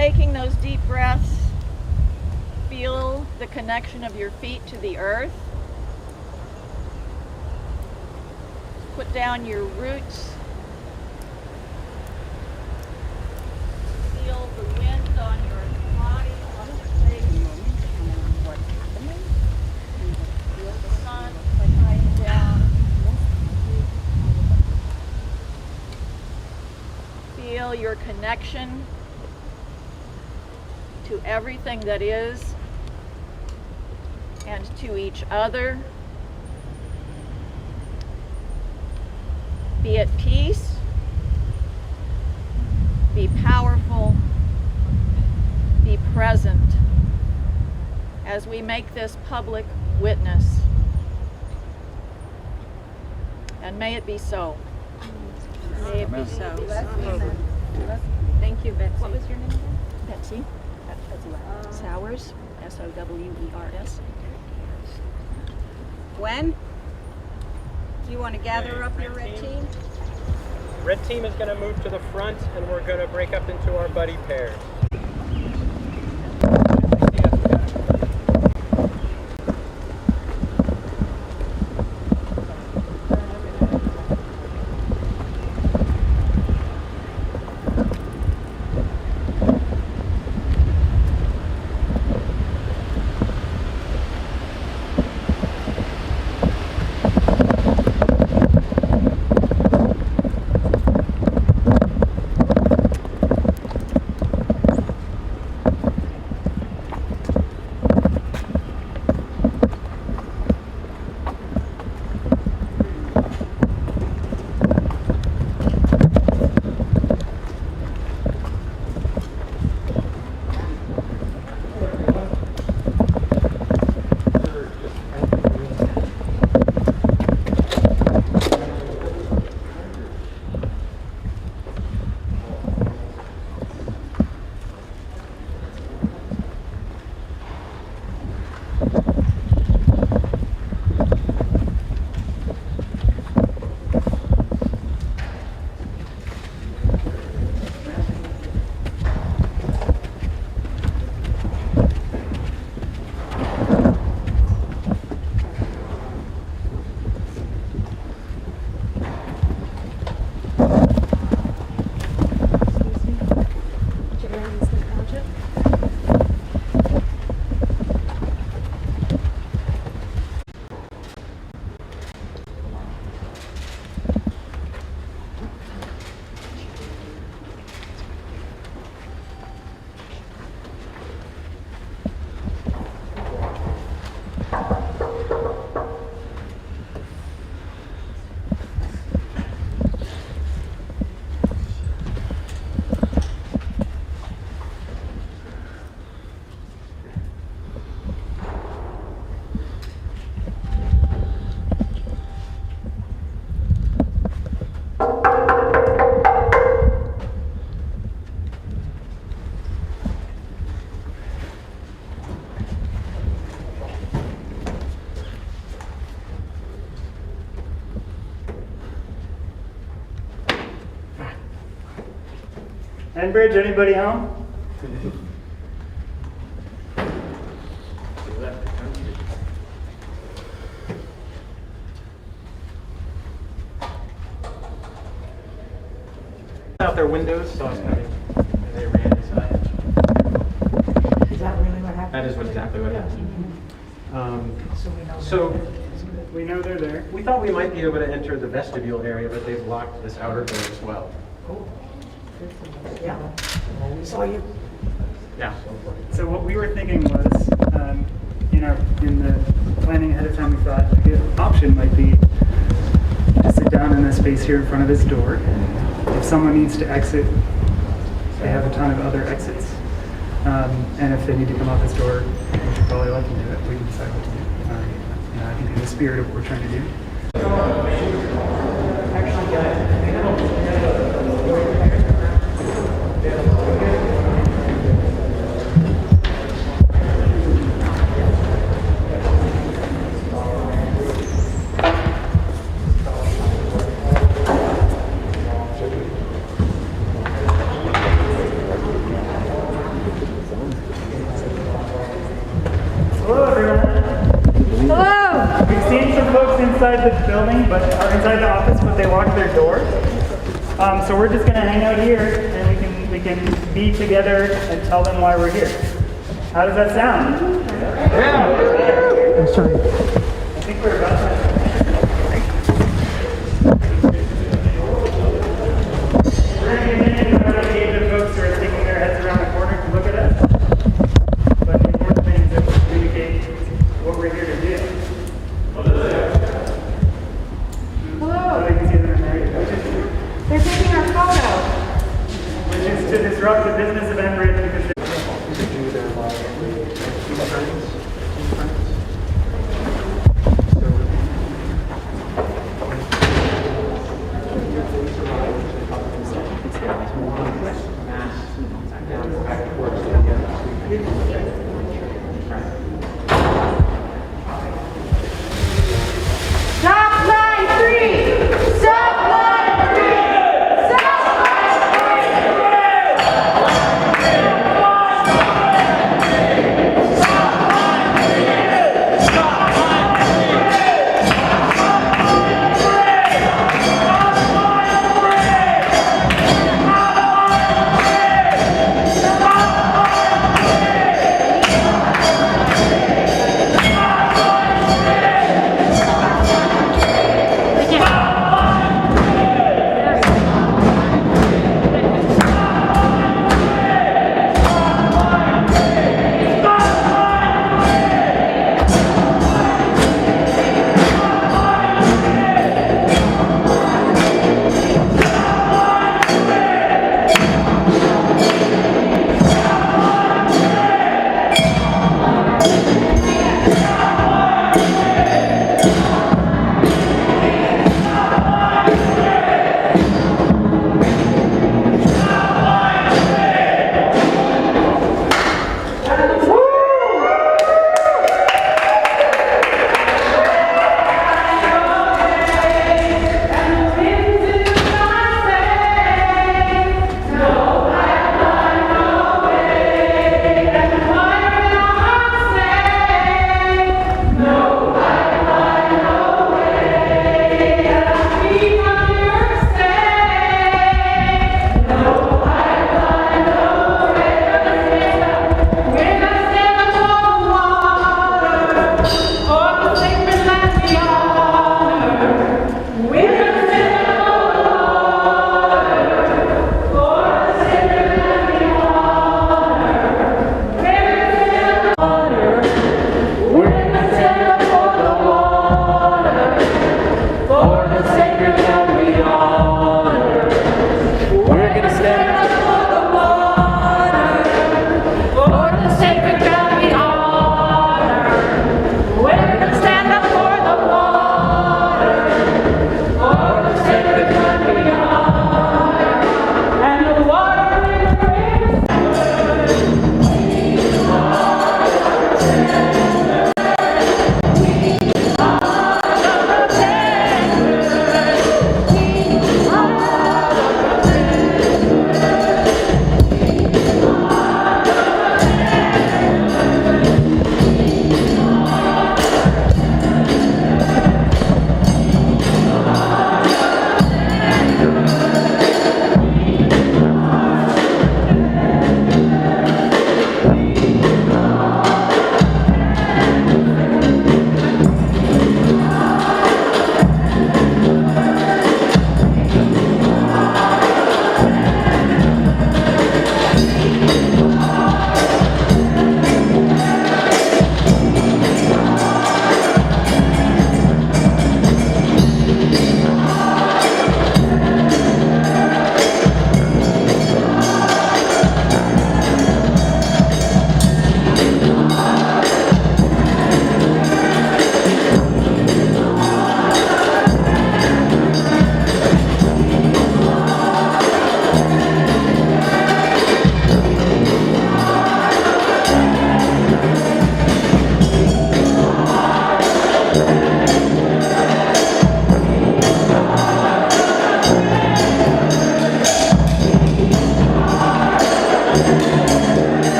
taking those deep breaths, feel the connection of your feet to the earth. Put down your roots. Feel the wind on your body, on your face. Feel the sun shining down. Feel your connection to everything that is and to each other. Be at peace, be powerful, be present as we make this public witness. And may it be so. May it be so. Thank you, Betsy. What was your name again? Betsy. Sowers, S-O-W-E-R-S. When? Do you want to gather up your red team? Red team is going to move to the front, and we're going to break up into our buddy pairs. Enbridge, anybody home? Out their windows, saw us coming, and they ran inside. Is that really what happened? That is exactly what happened. So we know they're there. We thought we might be able to enter the vestibule area, but they've locked this outer door as well. Cool. Yeah. We saw you. Yeah. So what we were thinking was, in the planning ahead of time, we thought a good option might be to sit down in a space here in front of his door. If someone needs to exit, they have a ton of other exits. And if they need to come out this door, we should probably let them do it. We can decide what to do. I think in the spirit of what we're trying to do. the building, but are inside the office, but they lock their door. So we're just gonna hang out here, and we can be together and tell them why we're here. How does that sound? Yeah. I'm sorry. I think we're about to. We're gonna get in and engage the folks who are sticking their heads around the corner to look at us. But the important thing is that we communicate what we're here to do. So they can see that I'm married, They're taking our photo. which is to disrupt the business of Enbridge because they Stop line 3! Stop line 3! Stop line 3!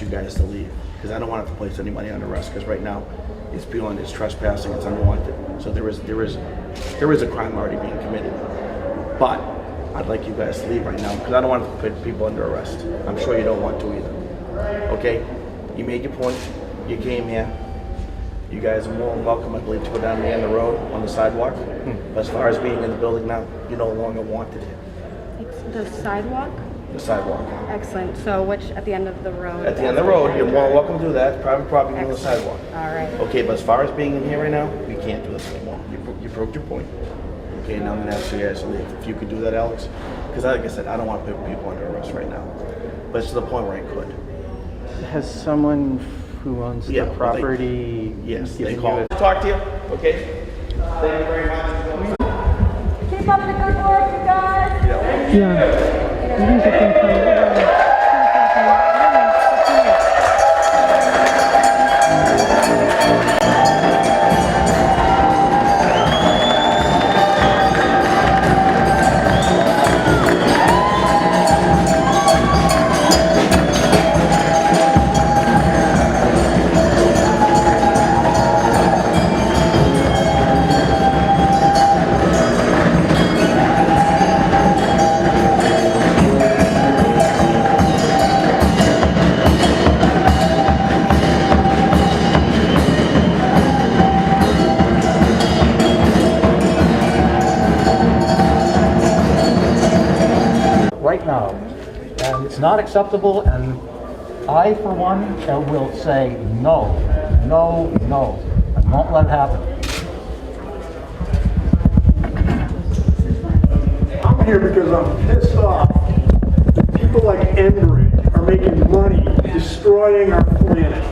you guys to leave, because I don't want to place anybody under arrest, because right now it's beyond, it's trespassing, it's unwanted. So there is a crime already being committed. But I'd like you guys to leave right now, because I don't want to put people under arrest. I'm sure you don't want to either. Okay? You made your point. You came here. You guys are more than welcome, I believe, to go down the end of the road on the sidewalk. But as far as being in the building now, you're no longer wanted here. The sidewalk? The sidewalk. Excellent. So which, at the end of the road? At the end of the road, you're more than welcome to do that. Private property on the sidewalk. All right. Okay, but as far as being in here right now, we can't do this anymore. You proved your point. Okay, now I'm gonna ask you guys to leave. If you could do that, Alex, because like I said, I don't want to put people under arrest right now. But it's to the point where I could. Has someone who owns Yeah, the well, property Yes, they given you call. Talk to you. Okay. Thank you very much. Keep up the good work, you guys. right now. And it's not acceptable, and I, for one, will say no, no, no, and won't let it happen. I'm here because I'm pissed off that people like Enbridge are making money destroying our planet.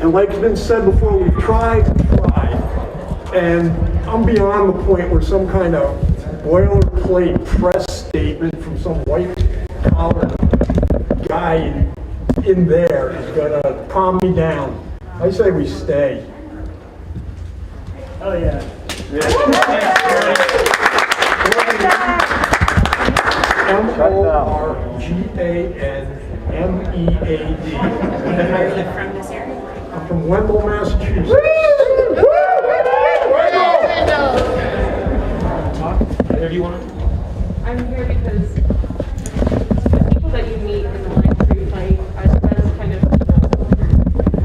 And like it's been said before, we've tried and tried, and I'm beyond the point where some kind of boilerplate press statement from some white-collar guy in there is gonna calm me down. I say we stay. Oh yeah. Morganmead. Are you from this area? I'm from Wendell, Massachusetts. I'm here because the people that you meet in the line 3 fight are the best kind of people.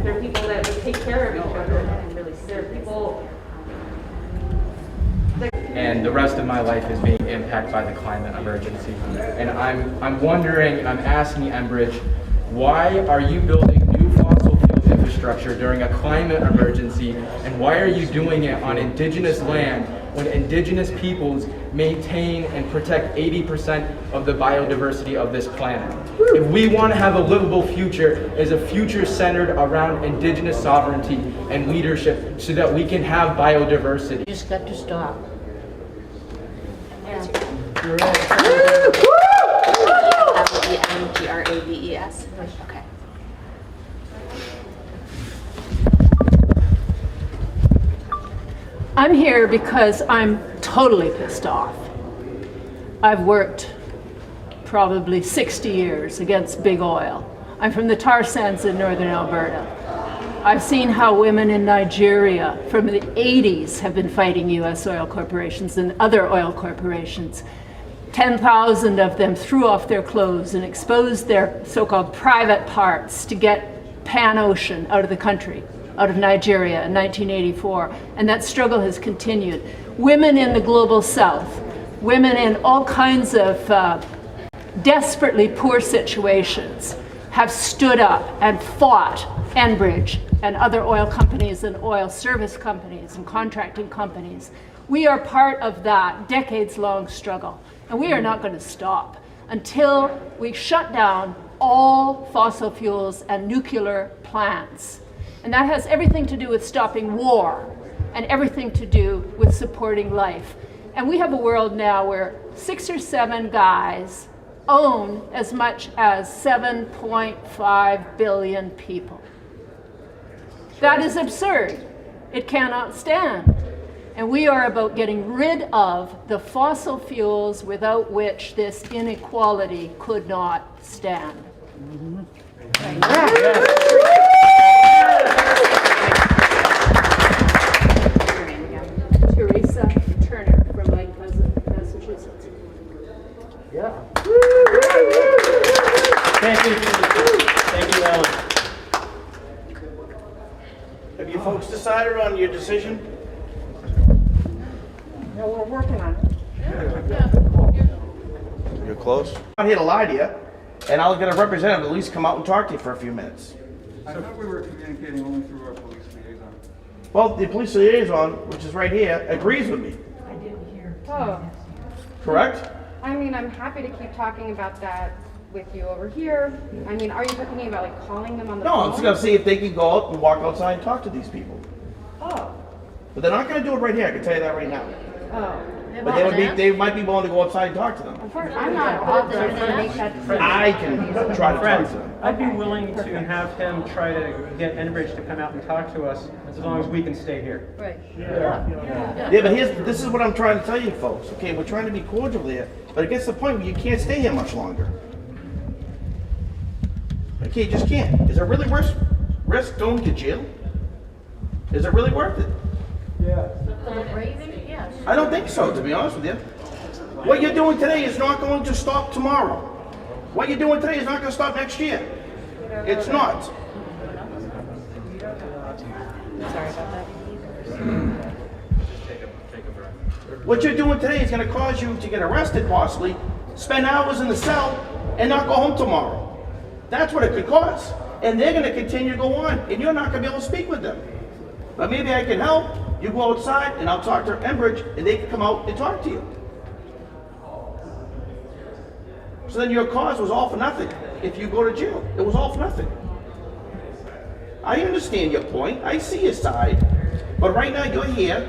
They're people that will take care of each other and really serve people. And the rest of my life is being impacted by the climate emergency. And I'm wondering, I'm asking Enbridge, why are you building new fossil fuels infrastructure during a climate emergency, and why are you doing it on indigenous land when indigenous peoples maintain and protect 80% of the biodiversity of this planet? If we want to have a livable future, is a future centered around indigenous sovereignty and leadership so that we can have biodiversity. You just got to stop. Lemgraves. Okay. I'm here because I'm totally pissed off. I've worked probably 60 years against big oil. I'm from the tar sands in northern Alberta. I've seen how women in Nigeria from the 80s have been fighting US oil corporations and other oil corporations. 10,000 of them threw off their clothes and exposed their so-called private parts to get Pan Ocean out of the country, out of Nigeria in 1984, and that struggle has continued. Women in the global south, women in all kinds of desperately poor situations have stood up and fought Enbridge and other oil companies and oil service companies and contracting companies. We are part of that decades-long struggle, and we are not going to stop until we shut down all fossil fuels and nuclear plants. And that has everything to do with stopping war and everything to do with supporting life. And we have a world now where 6 or 7 guys own as much as 7.5 billion people. That is absurd. It cannot stand. And we are about getting rid of the fossil fuels without which this inequality could not stand. Your name again. Teresa Turner from Lake Pleasant, Massachusetts. Yeah. Thank you. Thank you, Ellen. Have you folks decided on your decision? No, we're working on it. You're close. I'm not here to lie to you, and I'll get a representative at least come out and talk to you for a few minutes. I thought we were communicating only through our police liaison. Well, the police liaison, which is right here, agrees with me, Oh, correct? I mean, I'm happy to keep talking about that with you over here. I mean, are you talking about like calling them on the No, phone? I'm just gonna see if they can go out and walk outside and talk to these people. Oh, But they're not gonna do it right here, I can tell you that right now. oh. But they might be willing to go outside and talk to them. Of course, I'm not authorized to make that decision. I can try to talk Friends, to them. I'd be willing to have him try to get Enbridge to come out and talk to us as long as we can stay here. Right. Yeah, but this is what I'm trying to tell you folks, okay? We're trying to be cordial here, but it gets to the point where you can't stay here much longer. Okay, you just can't. Is it really risk going to jail? Is it really worth it? I don't think so, to be honest with you. What you're doing today is not going to stop tomorrow. What you're doing today is not going to stop next year. It's not. Sorry about that. What you're doing today is going to cause you to get arrested possibly, spend hours in the cell, and not go home tomorrow. That's what it could cause. And they're going to continue to go on, and you're not going to be able to speak with them. But maybe I can help. You go outside, and I'll talk to Enbridge, and they can come out and talk to you. So then your cause was all for nothing. If you go to jail, it was all for nothing. I understand your point. I see your side. But right now you're here.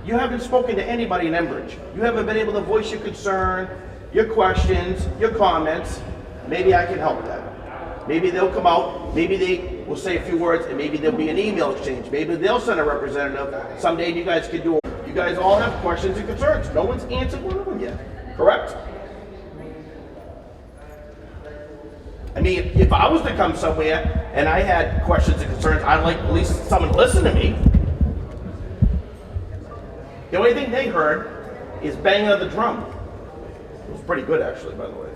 You haven't spoken to anybody in Enbridge. You haven't been able to voice your concern, your questions, your comments. Maybe I can help that. Maybe they'll come out, maybe they will say a few words, and maybe there'll be an email exchange. Maybe they'll send a representative. Someday you guys can do it. You guys all have questions and concerns. No one's answered one of them yet, correct? I mean, if I was to come somewhere and I had questions and concerns, I'd like at least someone to listen to me. The only thing they heard is banging of the drum. It was pretty good, actually, by the way.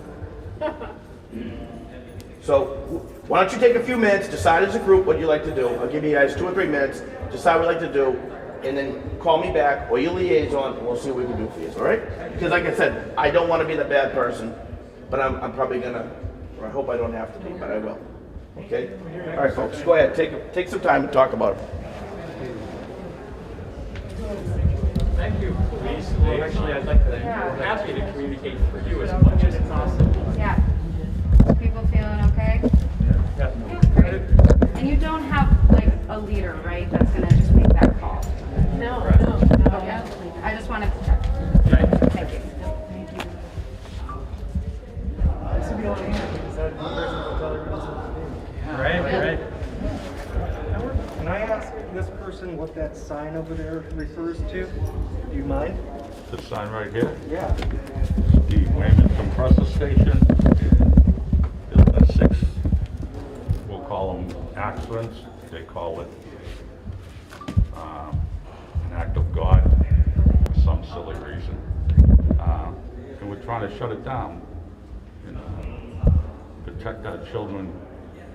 So, why don't you take a few minutes, decide as a group what you'd like to do. I'll give you guys 2 or 3 minutes, decide what you'd like to do, and then call me back or your liaison, and we'll see what we can do for you, all right? Because like I said, I don't want to be the bad person, but I'm probably gonna, or I hope I don't have to be, but I will. Okay? All right, folks, go ahead, take some time to talk about it. Thank you, police. Actually, I'd like to thank you. We're happy to communicate for you as much as possible. Yeah. People feeling okay? Yeah. Great. And you don't have like a leader, right? That's gonna just make that call. No. Okay. I just wanted to check. Thank you. This would be all in because that person will tell everyone else what to do. Right. Can I ask this person what that sign over there refers to? Do you mind? The sign right here, Yeah. the Wayman Compressor Station, Business 6, we'll call them accidents. They call it an act of God for some silly reason. And we're trying to shut it down, you know, protect our children,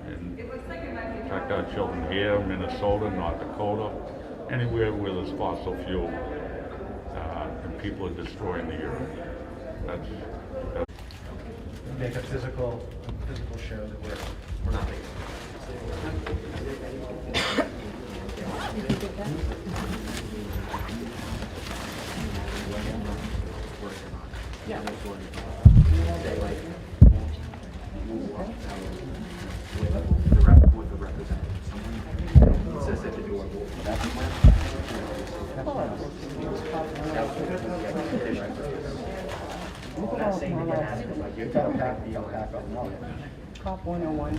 and protect our children here, Minnesota, North Dakota, anywhere where there's fossil fuel, and people are destroying the earth. That's Make a physical show that we're not making. Cop 101.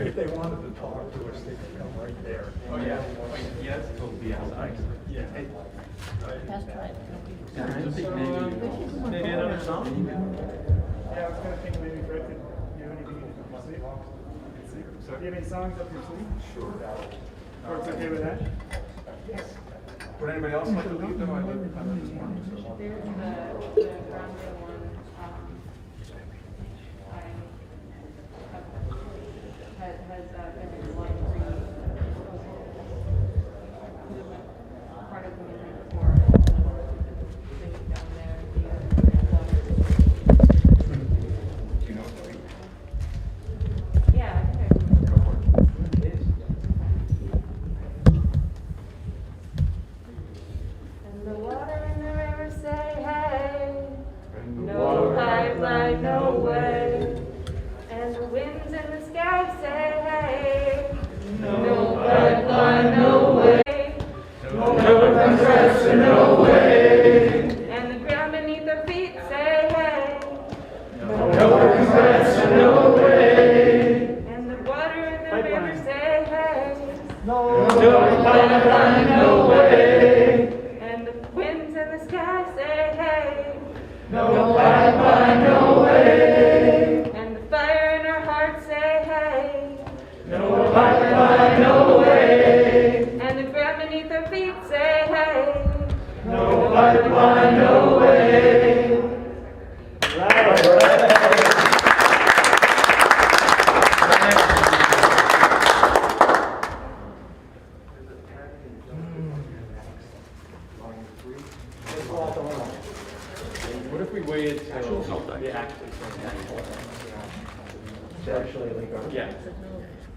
If they wanted to talk to us, they could come right there. Oh, yeah. Yes, it'll be outside. Yeah. That's right. Maybe another song? Yeah, I was kind of thinking maybe Fred could do anything in the sidewalks. So do you have any songs up your sleeve? Sure. Court's okay with that? Would anybody else like to lead them? I live this morning. There's the grounded one, has been in line 3. Part of the meeting before, down there, Do you know what that means? yeah, I think I Go for it. And the water in the river say hey, no pipeline, no way. And the winds in the sky say hey, no pipeline, no way. No compressor, no way. And the ground beneath our feet say hey, no compressor, no way. And the water in the river say hey, no pipeline, no way. And the winds in the sky say hey, no pipeline, no way. And the fire in our hearts say hey, no pipeline, no way. And the ground beneath our feet say hey, no pipeline, no way. What if we waited till they actually Yeah.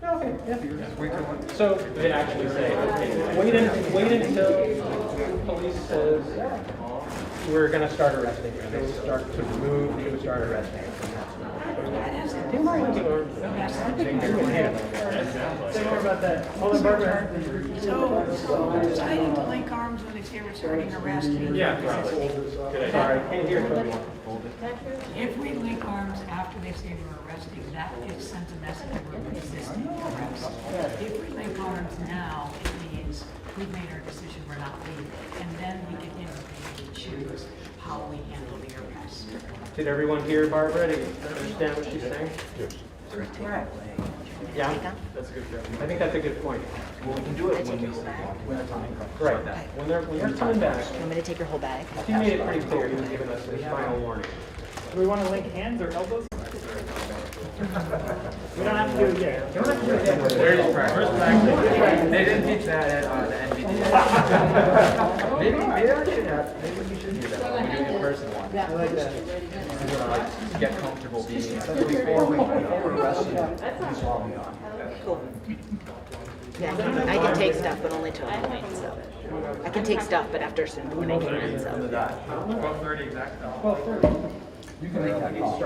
Okay, yeah. So they actually say, okay, wait until police says we're gonna start arresting, and they start to move to start arresting. Say more about that. Hold on, Barbara. So deciding to link arms when they say we're starting arresting. Yeah, probably. Sorry, can't hear you. If we link arms after they say we're arresting, that just sends a message that we're resisting arrest. If we link arms now, it means we've made our decision, we're not leaving. And then we can independently choose how we handle the arrest. Did everyone hear Barbara? Did you understand what she's saying? Correct. Yeah, that's a good point. I think that's a good point. Well, we can do it when the time comes. Right. When they're coming back, You want me to take your whole bag? he made it pretty clear he was giving us his final warning. Do we want to link hands or elbows? We don't have to do it yet. There's practice. They didn't teach that at the NBD. Maybe we should do that. We do the in-person one. I like that. Like, get comfortable being. Cool. Yeah, I can take stuff, but only till the point, so. I can take stuff, but after a certain point I can't, so. 12:30 exact. 12:30. You can make that call. Do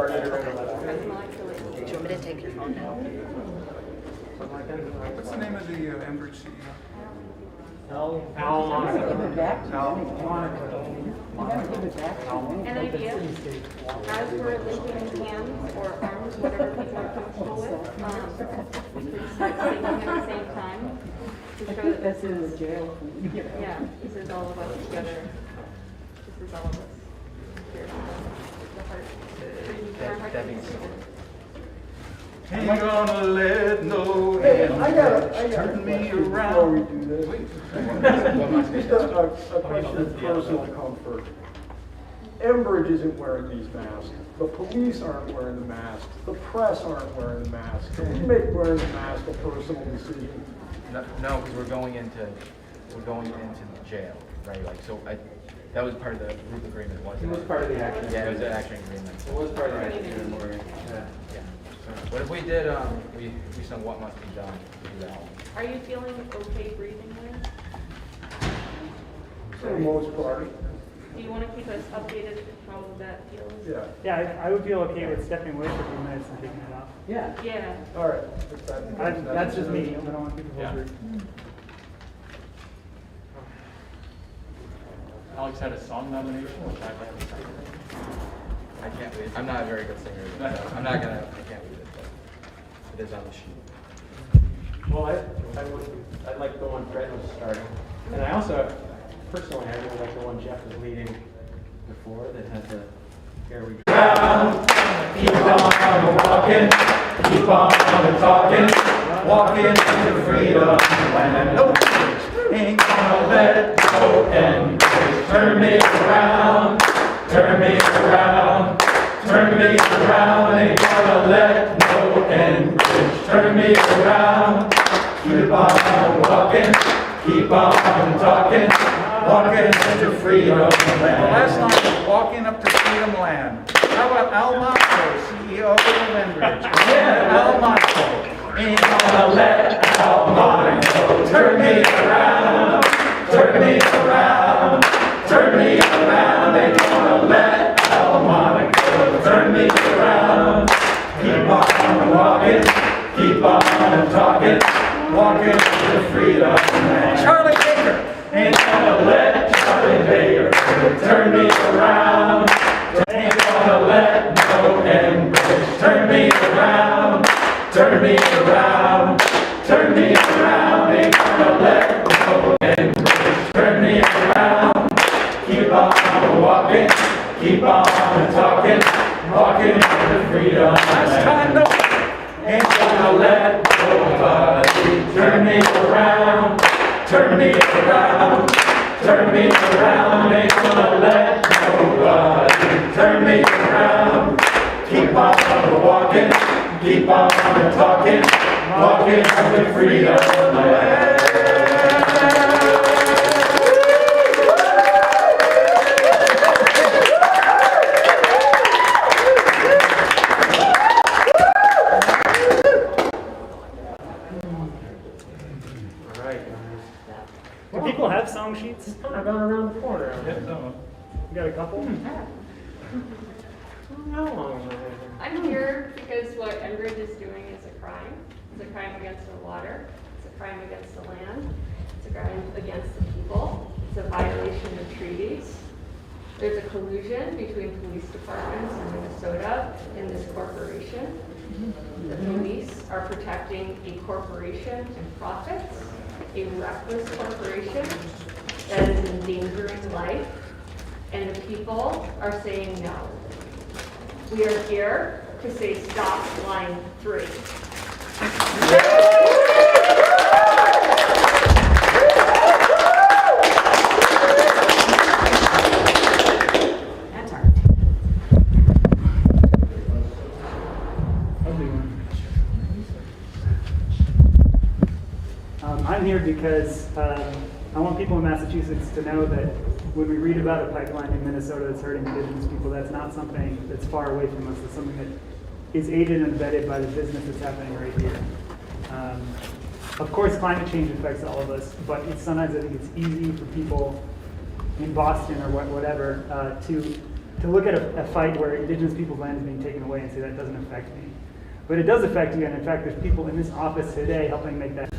you want me to take your phone now? What's the name of the Enbridge CEO? Al Monaco. An idea, as we're linking hands or arms, whatever people are comfortable with, we could start singing at the same time. To show that this is the jail. Yeah, this is all of us together. This is all of us. Here, the heart. Our heart beats together. Ain't gonna let no hands turn me Before we around. do this, just a question of personal comfort. Enbridge isn't wearing these masks. The police aren't wearing the masks. The press aren't wearing the masks. Can we make wearing the mask a personal decision? No, because we're going into jail, right? Like, so that was part of the group agreement, wasn't it? It was part of the action. Yeah, it was an action agreement. It was part of the action agreement. Yeah. What if we did, we said what must be done to do that one? Are you feeling okay breathing there? For the most part. Do you want to keep us updated how that feels? Yeah. Yeah, I would feel okay with stepping away for a few minutes and taking it off. Yeah. Yeah. All right. That's just me. I don't want people to hold Alex had a song nomination, which I'd like to sing. I can't believe, I'm not a very good singer. So I can't believe it, but it is on the sheet. Well, I'd like the one Fred was starting. And I also, personally, I really like the one Jeff was leading before that had the Here We Go. around. Keep on walking, keep on talking, walking into freedom land. No, ain't gonna let go and turn me around, turn me around, turn me around. Ain't gonna let no end turn me around. Keep on walking, keep on talking, walking into freedom land. Well, last night, walking up to Freedom Land. How about Al Monco, CEO of Enbridge? Yeah, Al Monco. Ain't gonna let Al Monco turn me around, turn me around, turn me around. Ain't gonna let Al Monco turn me around. Keep on walking, keep on talking, walking to freedom land. Charlie Baker. Ain't gonna let Charlie Baker turn me around. Ain't gonna let no Enbridge turn me around, turn me around, turn me around. Ain't gonna let no Enbridge turn me around. Keep on walking, keep on talking, walking to freedom. Last time, no. Ain't gonna let nobody turn me around, turn me around, turn me around. Ain't gonna let nobody turn me around. Keep on walking, keep on talking, walking to freedom land. Do people have song sheets? I've gone around the corner. You got a couple? I'm here because what Enbridge is doing is a crime. It's a crime against the water. It's a crime against the land. It's a crime against the people. It's a violation of treaties. There's a collusion between police departments in Minnesota and this corporation. The police are protecting a corporation and profits, a reckless corporation that is endangering life, and the people are saying no. We are here to say stop line 3. That's hard. I'm here because I want people in Massachusetts to know that when we read about a pipeline in Minnesota that's hurting Indigenous people, that's not something that's far away from us. It's something that is aided and abetted by the business that's happening right here. Of course, climate change affects all of us, but sometimes I think it's easy for people in Boston or whatever to look at a fight where Indigenous people's land is being taken away and say that doesn't affect me. But it does affect you, and in fact, there's people in this office today helping make that.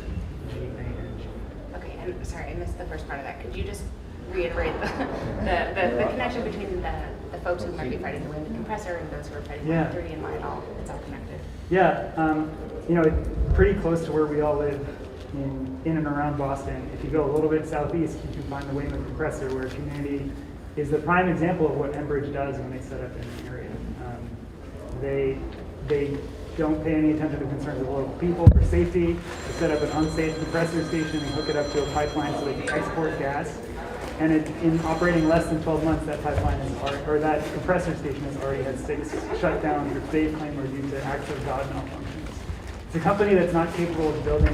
Okay, I'm sorry, I missed the first part of that. Could you just reiterate the connection between the folks who might be fighting the wind compressor and those who are fighting the 30 and why it's all connected? Yeah, pretty close to where we all live in and around Boston. If you go a little bit southeast, you can find the Wayman compressor, where a community is the prime example of what Enbridge does when they set up in an area. They don't pay any attention to the concerns of local people for safety. They set up an unsafe compressor station and hook it up to a pipeline so they can export gas. And in operating less than 12 months, that pipeline that compressor station has already had 6 shutdowns, which they claim were due to acts of God malfunctions. It's a company that's not capable of building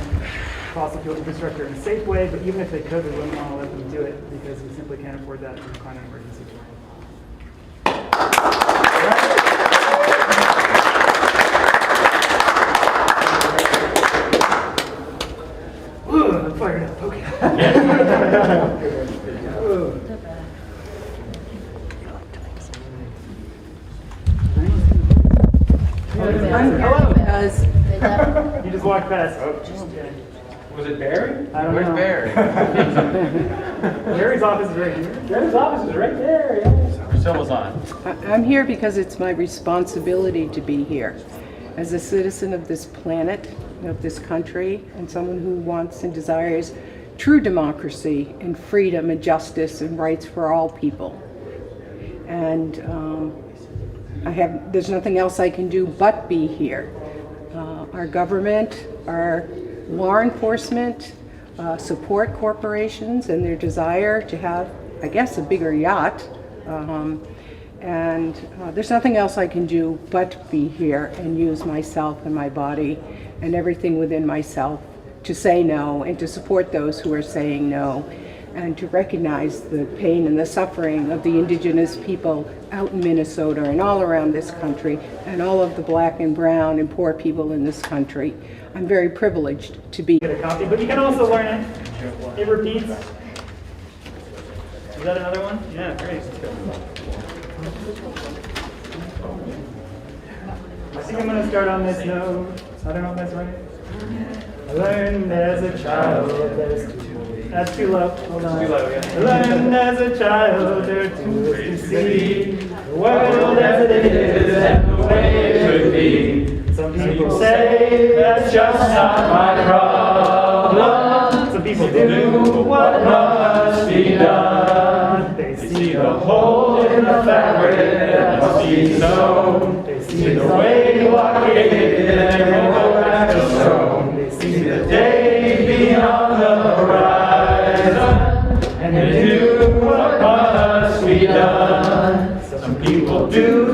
fossil fuel infrastructure in a safe way, but even if they could, we wouldn't want to let them do it because we simply can't afford that in a climate emergency. I'm fired up. Okay. Hello. You just walked past. Was it Barry? I don't Where's know. Barry? Barry's office is right here. Barry's office is right there. Yeah. Priscilla's on. I'm here because it's my responsibility to be here. As a citizen of this planet, of this country, and someone who wants and desires true democracy and freedom and justice and rights for all people. And there's nothing else I can do but be here. Our government, our law enforcement support corporations and their desire to have, I guess, a bigger yacht. And there's nothing else I can do but be here and use myself and my body and everything within myself to say no and to support those who are saying no, and to recognize the pain and the suffering of the Indigenous people out in Minnesota and all around this country, and all of the black and brown and poor people in this country. I'm very privileged to be. Get a copy, but you can also learn it. It repeats. Is that another one? Yeah, great. I think I'm going to start on this note. I don't know if that's right. I learned as a child. That's too low. Hold on. Too low, yeah. I learned as a child there are two ways to see the world as it is and the way it should be. Some people say that's just not my problem. Some people do what must be done. They see the hole in the fabric that must be sewn. They see the way blockaded and roll back the stone. They see the day beyond the horizon, and they do what must be done. Some people do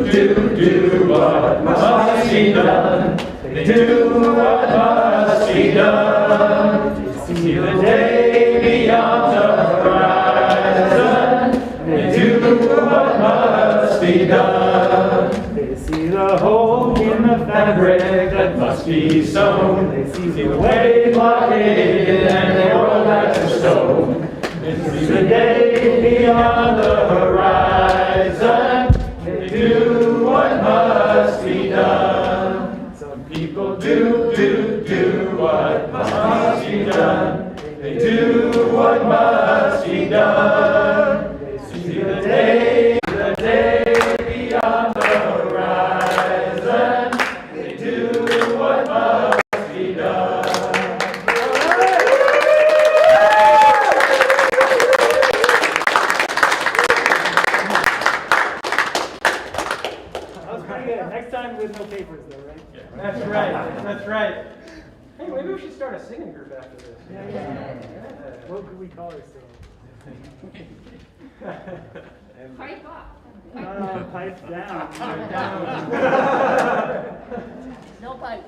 what must be done. They do what must be done. They see the day beyond the horizon. They do what must be done. They see the hole in the fabric that must be sewn. They see the way blockaded and they roll back the stone. They see the day beyond the horizon. They do what must be done. Some people do what must be done. They do what must be done. They see the day beyond the horizon. They do what must be done. That was pretty good. Next time with no papers though, right? Yeah. That's right, that's right. Hey, maybe we should start a singing group after this. Yeah. What could we call ourselves? Pipe up. Pipe down. Pipe down. No pipe.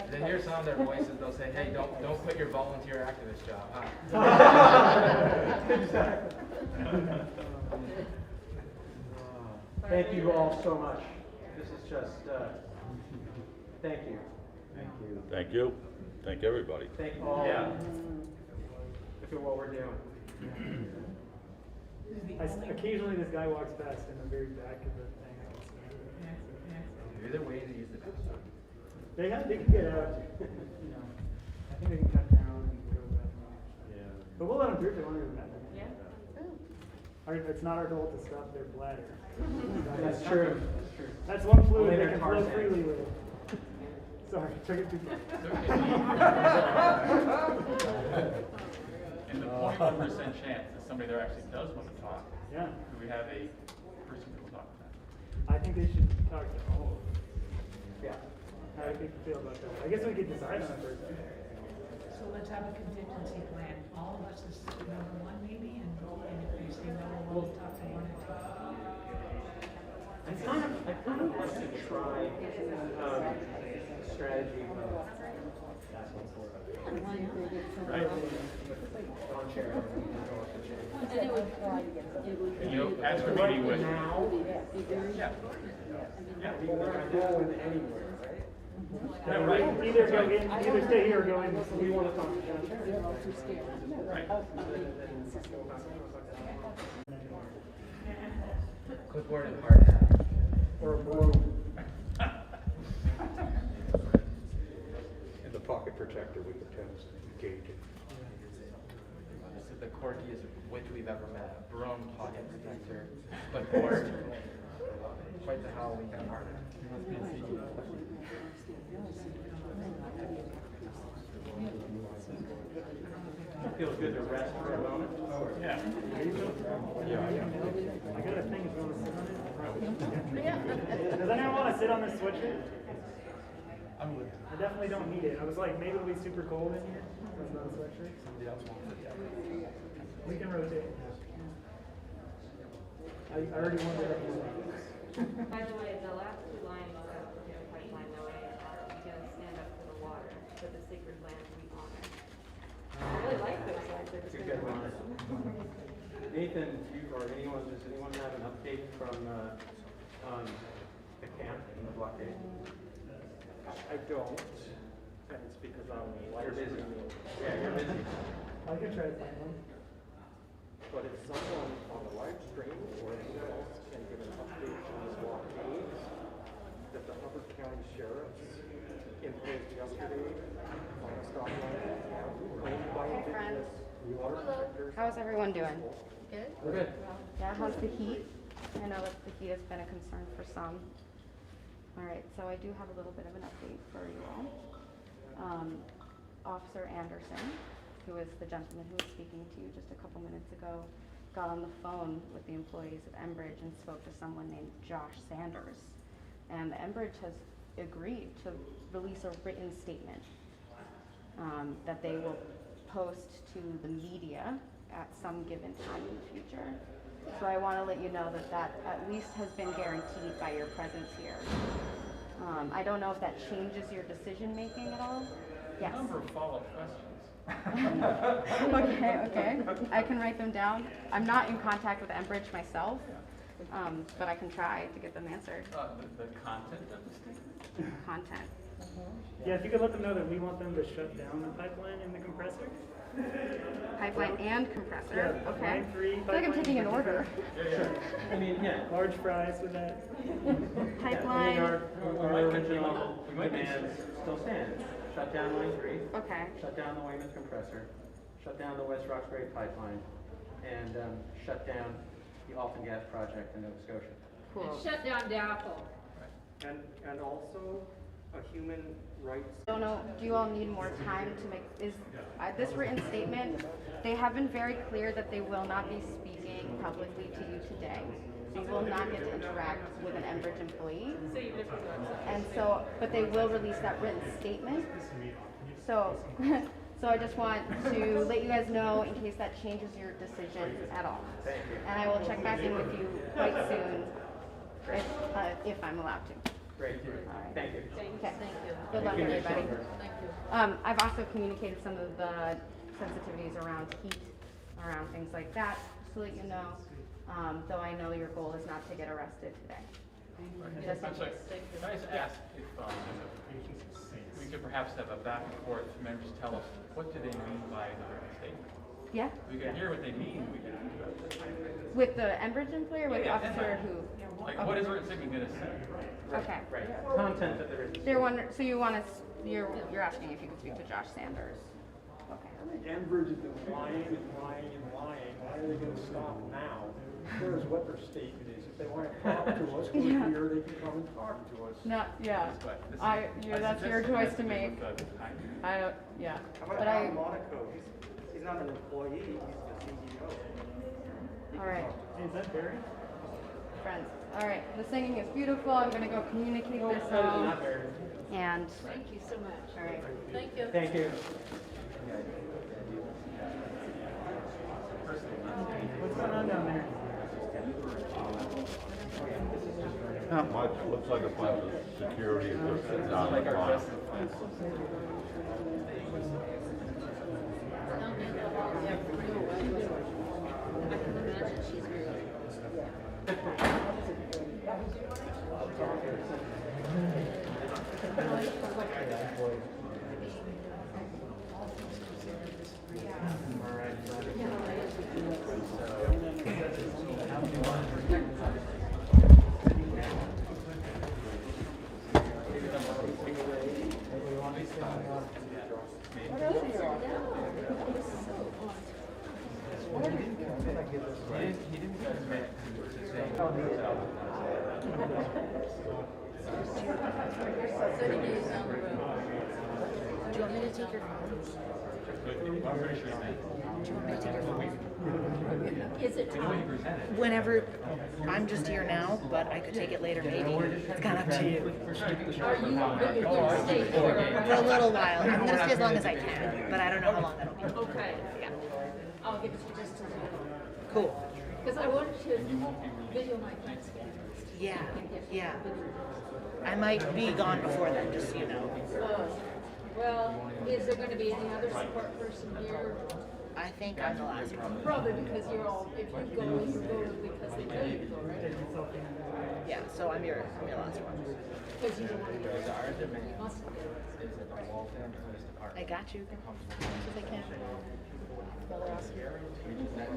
They hear some of their voices, they'll say, hey, don't quit your volunteer activist job, huh? Exactly. Thank you all so much. This is just, thank you. Thank you. Thank you. Thank everybody. Thank all. Yeah. Look at what we're doing. Occasionally this guy walks past in the very back of the thing. Maybe they're waiting to use the bathroom. They can get out. You know, I think they can cut down and go back. Yeah. But we'll let them through if they want to go back. Yeah. It's not our goal to stop their bladder. That's true. That's true. That's one fluid Only they their can tar flow sands. freely with. Sorry, took it too far. And the 0.1% chance that somebody there actually does want to talk. Yeah. Do we have a person who will talk to that? I think they should talk to all of them. Yeah. How do people feel about that? I guess we could decide on it first. So let's have a contingency plan. All of us is number one maybe, and if they say no, we'll talk to one or two. I kind of like to try strategy of asking for it. Right. On chair. You know, as for meeting with. Now. Yeah. Yeah, we can go in anywhere, right? Yeah, right. Either stay here or go in. We want to talk to John. Right. Clipboard and hard hat. Or a broom. In the pocket protector with the pens engaged. This is the quirkiest witch we've ever met. A broom, pocket protector, clipboard. Quite the Halloween card. It feels good to rest for a moment. Yeah. I got a thing that's going to Does anyone want to sit on this sweatshirt? I definitely don't need it. I was like, maybe it'll be super cold in here. That's not a sweatshirt. Somebody else wants it. We can rotate. I already wanted it. By the way, the last two lines of the pipeline, though, are we going to stand up for the water, for the sacred land we honor. I really like those lines. They're just Good one. Nathan, or anyone, does anyone have an update from on the camp and the blockade? I don't, and it's because I'm You're busy. Yeah, you're busy. I can try to find one. But if someone on the live stream or anyone else can give an update on this blockade that the Hubbard County Sheriff's imposed yesterday on a stop line, claimed by indigenous water protectors. How's everyone doing? Good? We're good. Yeah, how's the heat? I know that the heat has been a concern for some. All right, so I do have a little bit of an update for you all. Officer Anderson, who is the gentleman who was speaking to you just a couple minutes ago, got on the phone with the employees of Enbridge and spoke to someone named Josh Sanders. And Enbridge has agreed to release a written statement that they will post to the media at some given time in the future. So I want to let you know that that at least has been guaranteed by your presence here. I don't know if that changes your decision making at all. Yes. A number of follow-up questions. Okay. I can write them down. I'm not in contact with Enbridge myself, but I can try to get them answered. The content of the statement? Content. Yeah, if you could let them know that we want them to shut down the pipeline and the compressor. Pipeline and compressor. Yeah, Okay. line 3. I feel like I'm taking an order. I mean, yeah. Large fries with that. Pipeline. Our original demands still stand. Shut down line 3. Okay. Shut down the Weymouth compressor. Shut down the West Roxbury pipeline. And shut down the Alton Gas project in Nova Scotia. Cool. And shut down DAPL. And also a human rights. Don't know, do you all need more time to make, this written statement, they have been very clear that they will not be speaking publicly to you today. They will not get to interact with an Enbridge employee. And so, but they will release that written statement. So, so I just want to let you guys know in case that changes your decision at all. Thank you. And I will check back in with you quite soon, if I'm allowed to. Great. right. Thank you. Okay. Good luck, everybody. I've also communicated some of the sensitivities around heat, around things like that, just to let you know. Though I know your goal is not to get arrested today. Just in I'm sorry, case. can I just ask if we could perhaps have a back and forth, members tell us, what do they mean by the written statement? Yeah. We can hear what they mean, we can. With the Enbridge employee or with the officer who? Like, what is the written statement going to say? Okay. Right. Content that there is. They're wondering, so you want to, you're asking if you could speak to Josh Sanders. Okay. Enbridge has been lying and lying and lying. Why are they going to stop now? Who cares what their statement is? If they want to talk to us, we're here, they can come and talk to us. No, yeah. That's your choice to make. I don't, yeah. How about But Al Monaco? He's not an employee, he's the CEO. all right. Hey, is that Barry? Friends. All right. The singing is beautiful. I'm going to go communicate this out. And Thank you so much. all right. Thank you. Thank you. What's going on down there? Not much, looks like a bunch of security just sitting down in the front. Do you want me to take your photos? Do you want me to take your phone? Is it time? Whenever, I'm just here now, but I could take it later maybe. It's kind of up to you. Are you going to stay here? For a little while. I'm going to stay as long as I can, but I don't know how long that'll be. Okay. Yeah. I'll give it to you just a minute. Cool. Because I wanted to video my Thanksgiving. Yeah, yeah. I might be gone before then, just so you know. Well, is there going to be any other support person here? I think I'm the last one. Probably because you're all, if you go because they tell you to go, right? Yeah, so I'm your last one. Because you don't want to get you must I got you. As much as I can.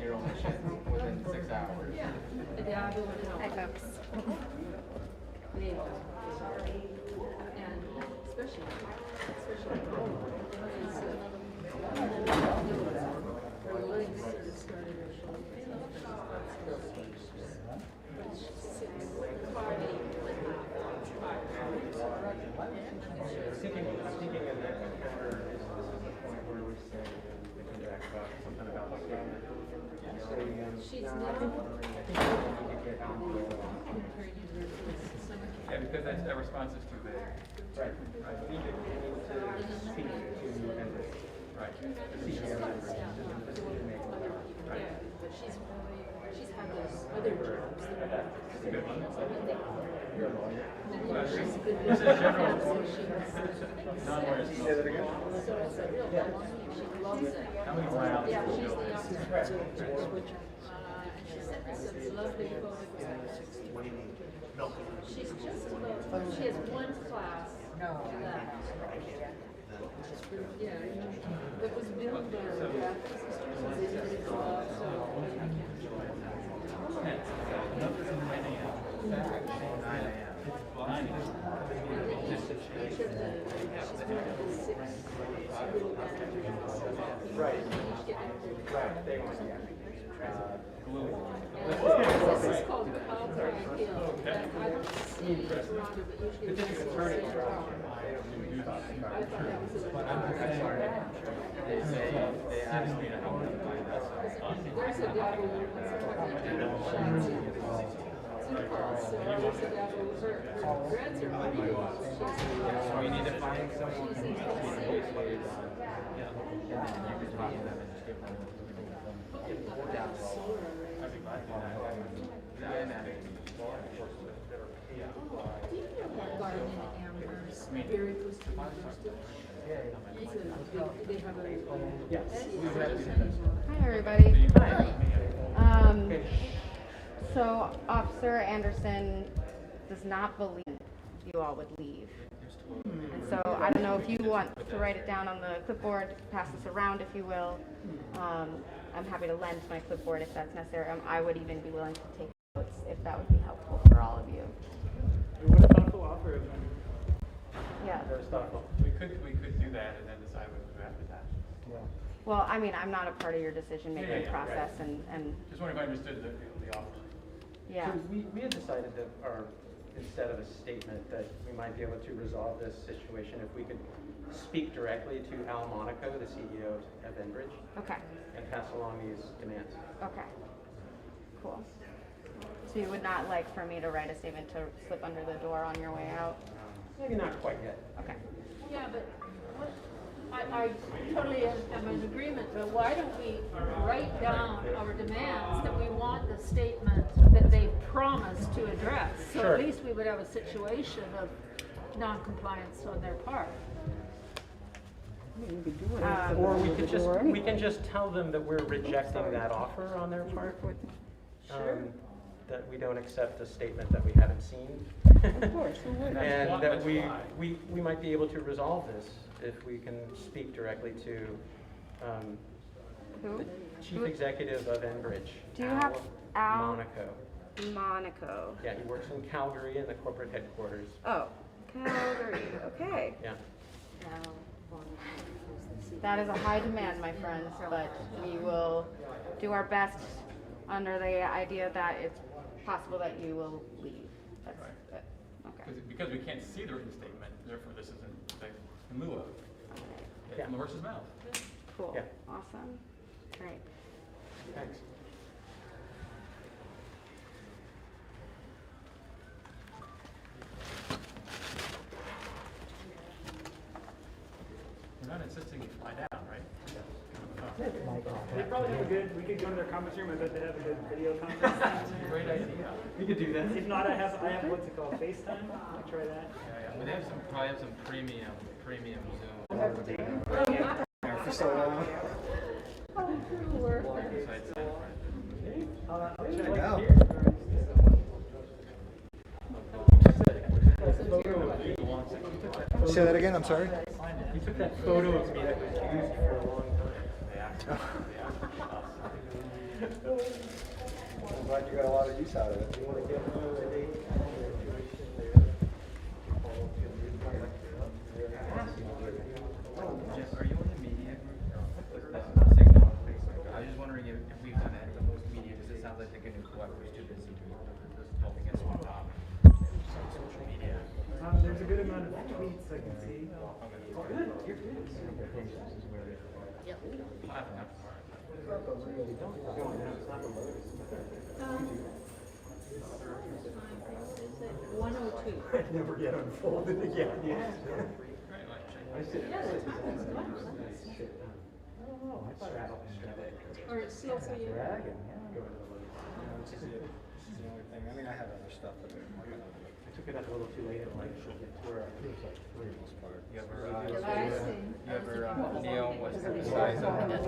You're on the ship within 6 hours. Yeah. Yeah, I will know. Hi, folks. Yeah. And especially her legs are starting to show. Thinking in that encounter, this is the point where we say we can back up something about the She's now Yeah, because that response is too vague. Right. We need to speak to Enbridge. Right. Yeah, but she's had those other jobs. This is general. Non-lawyers. So it's a real belonging. She loves it. How many rounds? Yeah, she's the youngest. She sent me some lovely photographs. She's just about, she has one class left. Yeah, that was billed by her Baptist sisters, and they did it so I Right. Right. They want This is called Alpine Hill. I don't see it around it, but usually it's the same tower. I thought that was a They asked me to help them find that. There's a devil. Zoom calls, so there's a devil. Her grants are money. So we need to find someone who can liaison. Yeah. And then you can talk to them and just give them. Do you know that garden in Amherst? Very close to University? They have a. Yes. Hi, everybody. So Officer Anderson does not believe you all would leave. And so I don't know if you want to write it down on the clipboard, pass this around if you will. I'm happy to lend my clipboard if that's necessary. I would even be willing to take notes if that would be helpful for all of you. What a thoughtful offer of them. Yeah. That was thoughtful. We could do that and then decide what to do after that. Yeah. Well, I mean, I'm not a part of your decision-making process, and Just wondering if I understood the offer. yeah. So we had decided that, instead of a statement, that we might be able to resolve this situation if we could speak directly to Al Monaco, the CEO of Enbridge, Okay. and pass along these demands. Okay. Cool. So you would not like for me to write a statement to slip under the door on your way out? Maybe not quite yet. Okay. Yeah, but what, I totally am in agreement, but why don't we write down our demands that we want the statement that they promised to address? So Sure. at least we would have a situation of non-compliance on their part. Or we can just tell them that we're rejecting that offer on their part. That we don't accept a statement that we haven't seen. Of course, who would? And that we might be able to resolve this if we can speak directly to Who? the chief executive of Enbridge. Do you have Al Monaco? Monaco. Yeah, he works in Calgary in the corporate headquarters. Oh, Calgary. Okay. Yeah. That is a high demand, my friends, but we will do our best under the idea that it's possible that you will leave. That's good. Okay. Because we can't see the written statement, therefore this isn't like in lieu of. It's from the horse's mouth. Cool. Yeah. Awesome. Great. Thanks. insisting you fly down, right? They probably have a good, we could go to their conference room, I bet they have a good video conference. Great idea. We could do that. If not, I have what's it called, FaceTime, I'll try that. Yeah. But they have probably have some premium Zoom. For so long. Check it out. Say that again, I'm sorry? You took that photo of me that was used for a long time. I'm glad you got a lot of use out of it. You want to get Jeff, are you on the media group? Signal. I was just wondering if we've done any of those media, because it sounds like the new collector's too busy helping us on social media. There's a good amount of tweets I can see. Oh, good. You're good. Yep. It never get unfolded again. Or it's slow for you. I mean, I have other stuff that I'm working on. I took it up a little too late at night, so it's where I feel like for the most part. You ever Neil was criticized on the side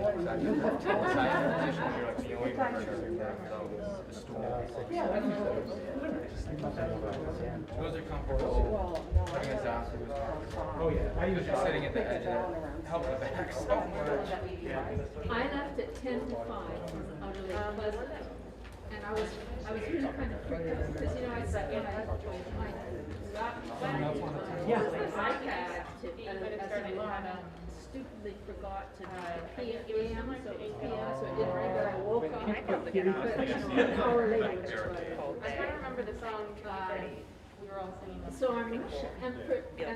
position, you're like Neil, the stool. Those are comfortable. Putting us out. Oh, yeah. He was just sitting at the edge of it. Helped the back so much. I left at 10 to 5, it was utterly pleasant. And I was really kind of freaked out, because I said, I got my iPad to, as an alarm, stupidly forgot to PM, so it was PM, so it didn't ring, but I woke up. An hour later, I can't remember the song. We were all singing. So and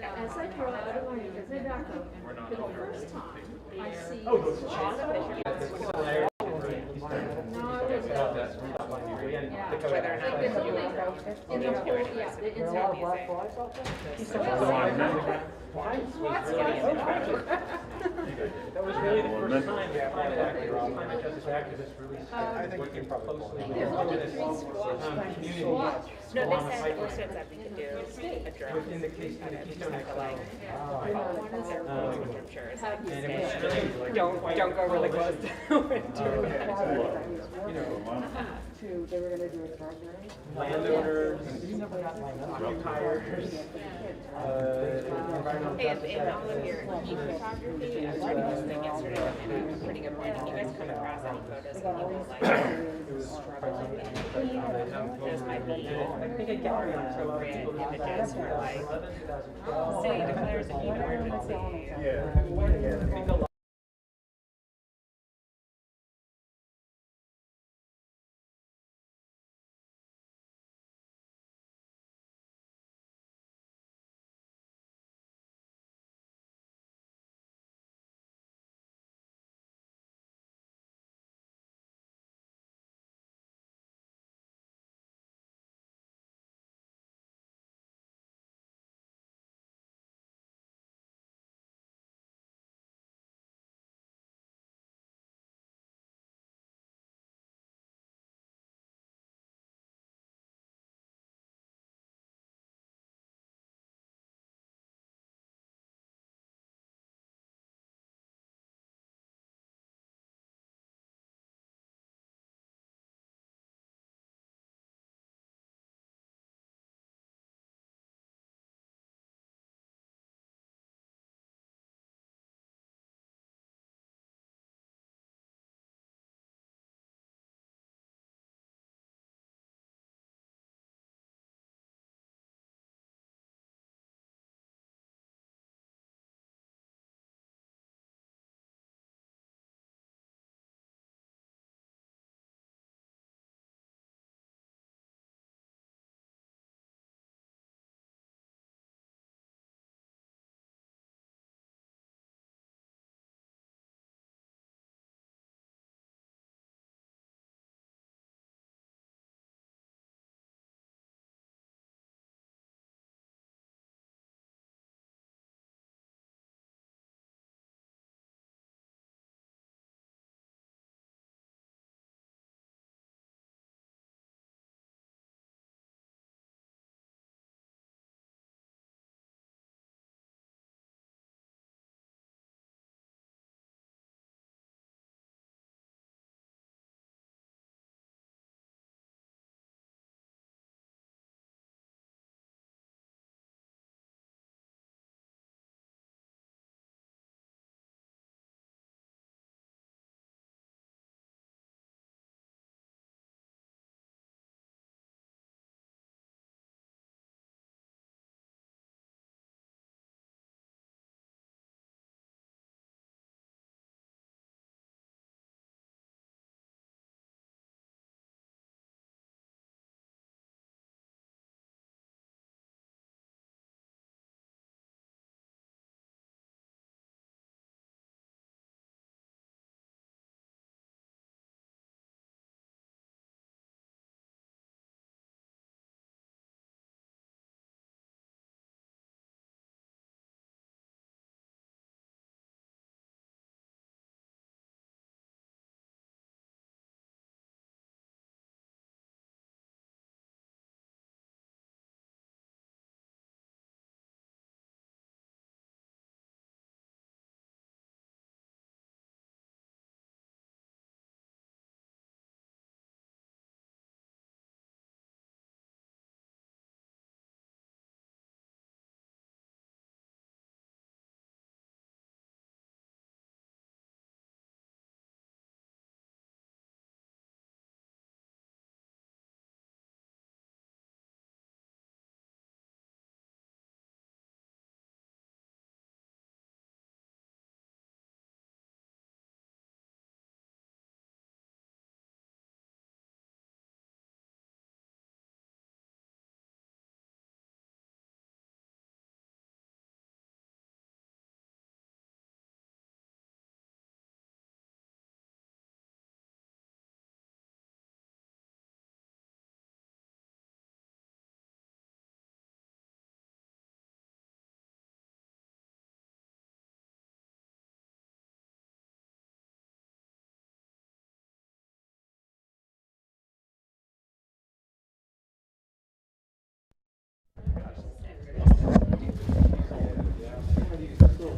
as I draw out of my tobacco, for the first time, I see. No, I was. Whether or not Like, there's only, in the whole, yeah, the inside. That was really the first time we applied that justice activists really started working closely with indigenous communities. No, they said four steps that we could do a drill. Within the Keystone XL. I'm sure. And it was really like. Don't go really close to it. You know, They were gonna do a drug raid. landowners, occupiers, And all of your e-photography, I was reading this thing yesterday, and a pretty good point. You guys come across any photos of people like struggling, those might be appropriate images for like, city declares a heat emergency. yeah.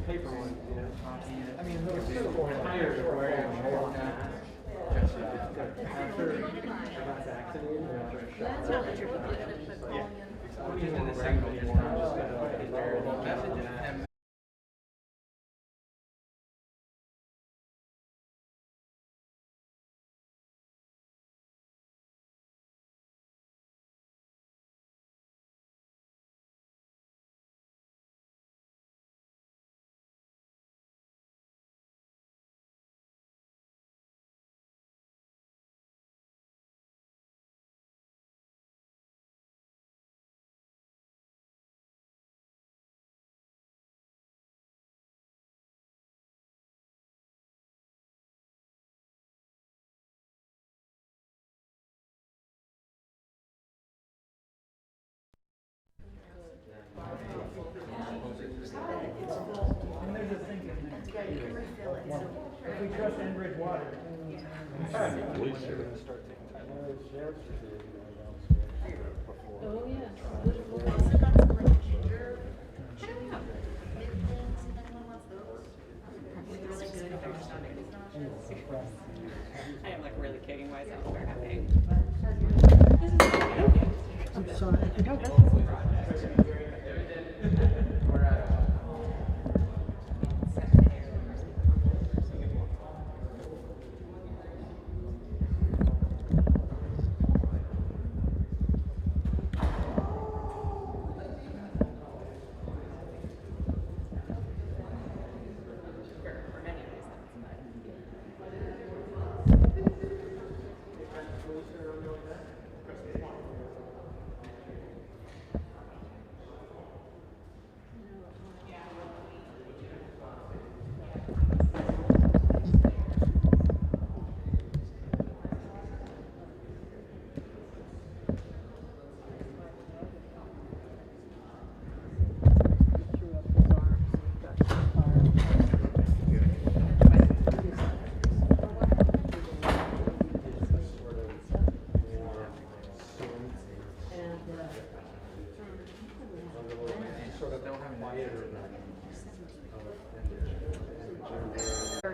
paper ones, you know. I mean, those are tired of wearing more masks. After vaccinated, That's not what you're looking at, but using the signal just kind of messages. And there's a sink in there. If we trust Enbridge water. Oh, yeah. I am like really kicking myself for having. I'm sorry.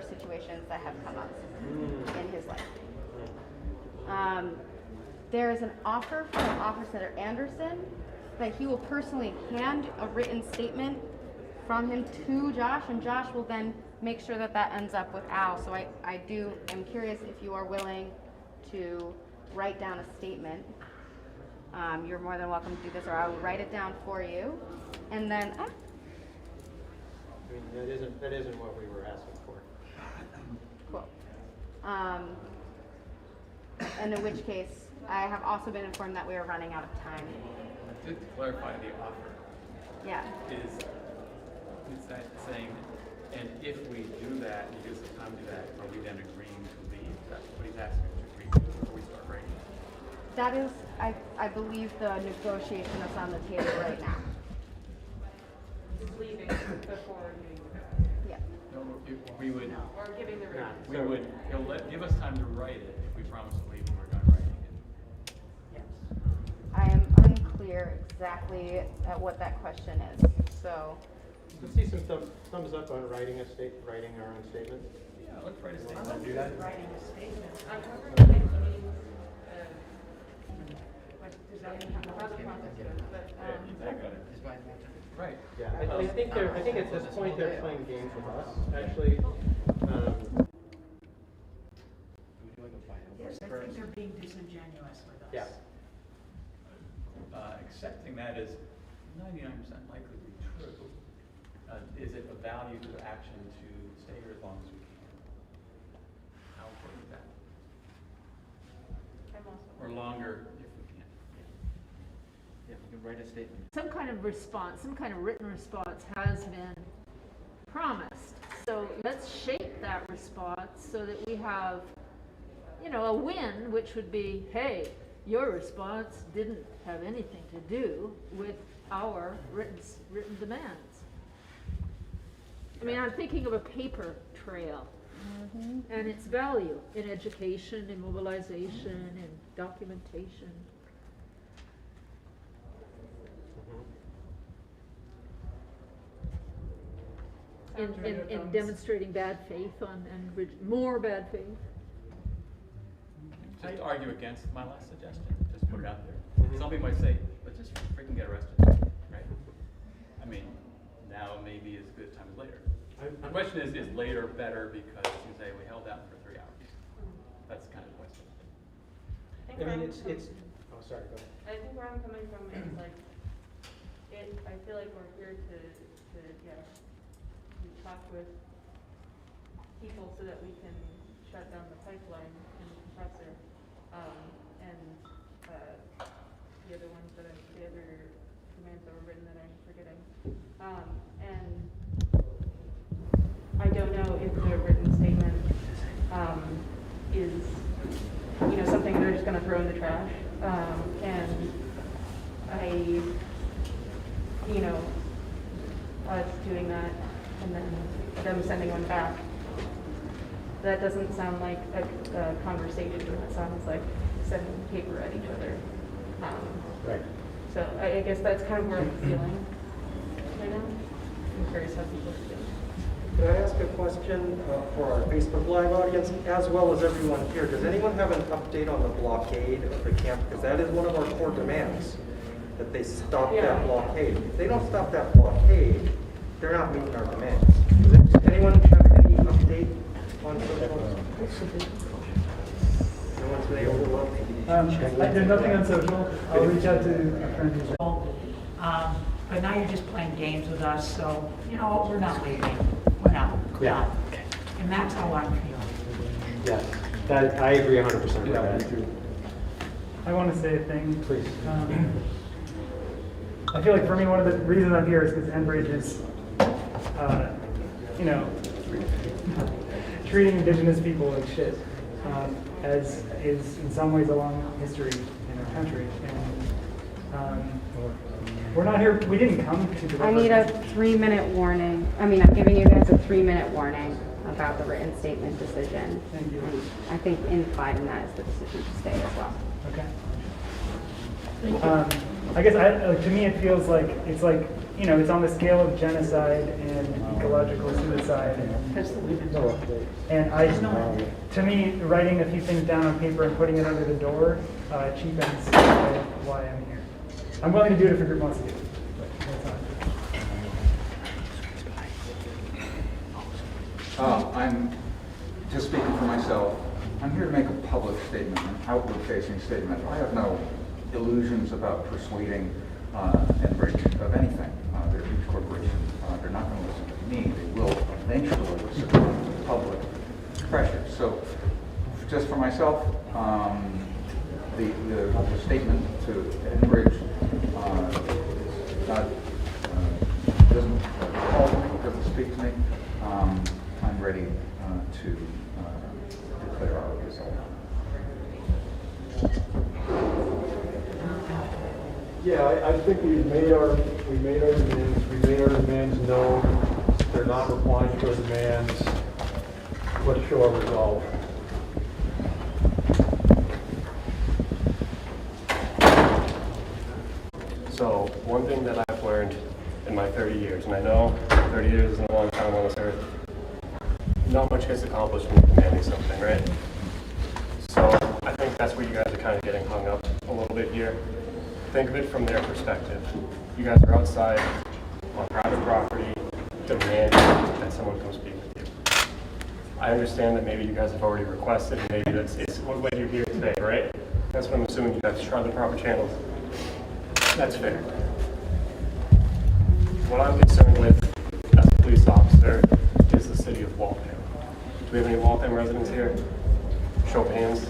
Situations that have come up in his life. There is an offer from Officer Anderson that he will personally hand a written statement from him to Josh, and Josh will then make sure that that ends up with Al. So I'm curious if you are willing to write down a statement. You're more than welcome to do this, or I will write it down for you, and then. I mean, that isn't what we were asking for. Cool. And in which case, I have also been informed that we are running out of time. Just to clarify the offer. Yeah. Is that saying, and if we do that, you give us the time to do that, are we then agreeing to leave? That's what he's asking us to agree to before we start writing. That is, I believe, the negotiation that's on the table right now. Leaving before Yeah. No, we would. or giving the written. We would. Give us time to write it if we promise to leave when we're done writing it. Yes. I am unclear exactly at what that question is. So. Let's see some thumbs up on writing our own statement. Yeah, let's write a statement. Let's do that. Writing a statement. I'm wondering if you mean, Does that mean how the process goes? But, Right. Yeah, I think at this point they're playing games with us. Actually, yes, I think they're being disingenuous with us. yeah. Accepting that is 99% likely to be true. Is it of value to the action to stay here as long as we can? How important is that? Or longer if we can. Yeah, we can write a statement. Some kind of response, some kind of written response has been promised. So let's shape that response so that we have, a win, which would be, hey, your response didn't have anything to do with our written demands. I mean, I'm thinking of a paper trail and its value in education, in mobilization, in documentation. in demonstrating bad faith more bad faith? Just to argue against my last suggestion, just put it out there. Some people might say, but just freaking get arrested, right? I mean, now maybe as good a time as later. The question is later better because you say we held out for 3 hours? That's kind of the question. I mean, it's, oh, sorry, go ahead. I think where I'm coming from is like, I feel like we're here to talk with people so that we can shut down the pipeline and the compressor, and the other ones that the other commands that were written that I'm forgetting. And I don't know if the written statement is, something they're just gonna throw in the trash. And us doing that and then them sending one back. That doesn't sound like a conversation. It sounds like sending paper at each other. Right. So I guess that's kind of where I'm feeling right now. I'm curious how people are feeling. Can I ask a question for our Facebook Live audience, as well as everyone here? Does anyone have an update on the blockade of the camp? Because that is one of our core demands, that they stop that blockade. If they don't stop that blockade, they're not meeting our demands. Does anyone have any update on social? No one's been able to look? There's nothing on social. I'll reach out to a friend who's But now you're just playing games with us, so, we're not leaving. We're not. Yeah. And that's how I'm feeling. Yeah, that, I agree 100% with that. I want to say a thing. Please. I feel like for me, one of the reasons I'm here is because Enbridge is, treating indigenous people like shit, as is in some ways a long history in our country. And we're not here, we didn't come to deliver. I need a 3-minute warning. I'm giving you guys a 3-minute warning about the written statement decision. Thank you. And I think implied in that is the decision to stay as well. Okay. I guess to me it feels like it's it's on the scale of genocide and ecological suicide. And to me, writing a few things down on paper and putting it under the door cheapens why I'm here. I'm willing to do it if a group wants to do it. But that's not. I'm just speaking for myself. I'm here to make a public statement, an outward-facing statement. I have no illusions about persuading Enbridge of anything. They're a huge corporation. They're not going to listen to me. They will eventually listen to public pressure. So, just for myself, the statement to Enbridge doesn't call me, doesn't speak to me. I'm ready to declare our result. Yeah, I think we made our demands. We made our demands known. They're not replying to our demands. Let's show our resolve. So one thing that I've learned in my 30 years, and I know 30 years isn't a long time on this earth, not much gets accomplished when you're demanding something, right? So I think that's where you guys are kind of getting hung up a little bit here. Think of it from their perspective. You guys are outside on private property demanding that someone come speak with you. I understand that maybe you guys have already requested, and maybe it's what way you're here today, right? That's what I'm assuming. You guys tried the proper channels. That's fair. What I'm concerned with as a police officer is the city of Waltham. Do we have any Waltham residents here? Show of hands.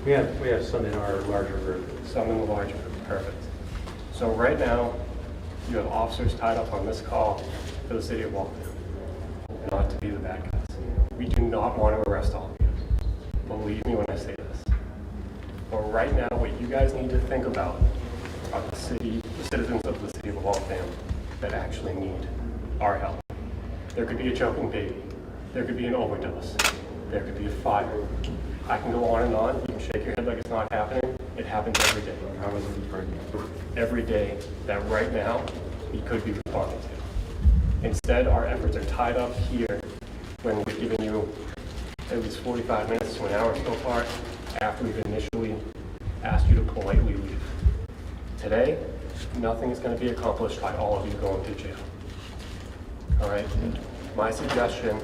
We have some in our larger group. Some in the larger group, perfect. So right now, you have officers tied up on this call for the city of Waltham. Not to be the bad guys. We do not want to arrest all of you. Believe me when I say this. But right now, what you guys need to think about are the citizens of the city of Waltham that actually need our help. There could be a choking baby. There could be an overdose. There could be a fire. I can go on and on. You can shake your head like it's not happening. It happens every day. I was every day that right now we could be responding to. Instead, our efforts are tied up here when we've given you at least 45 minutes to an hour so far after we've initially asked you to politely leave. Today, nothing is going to be accomplished by all of you going to jail. All right? My suggestion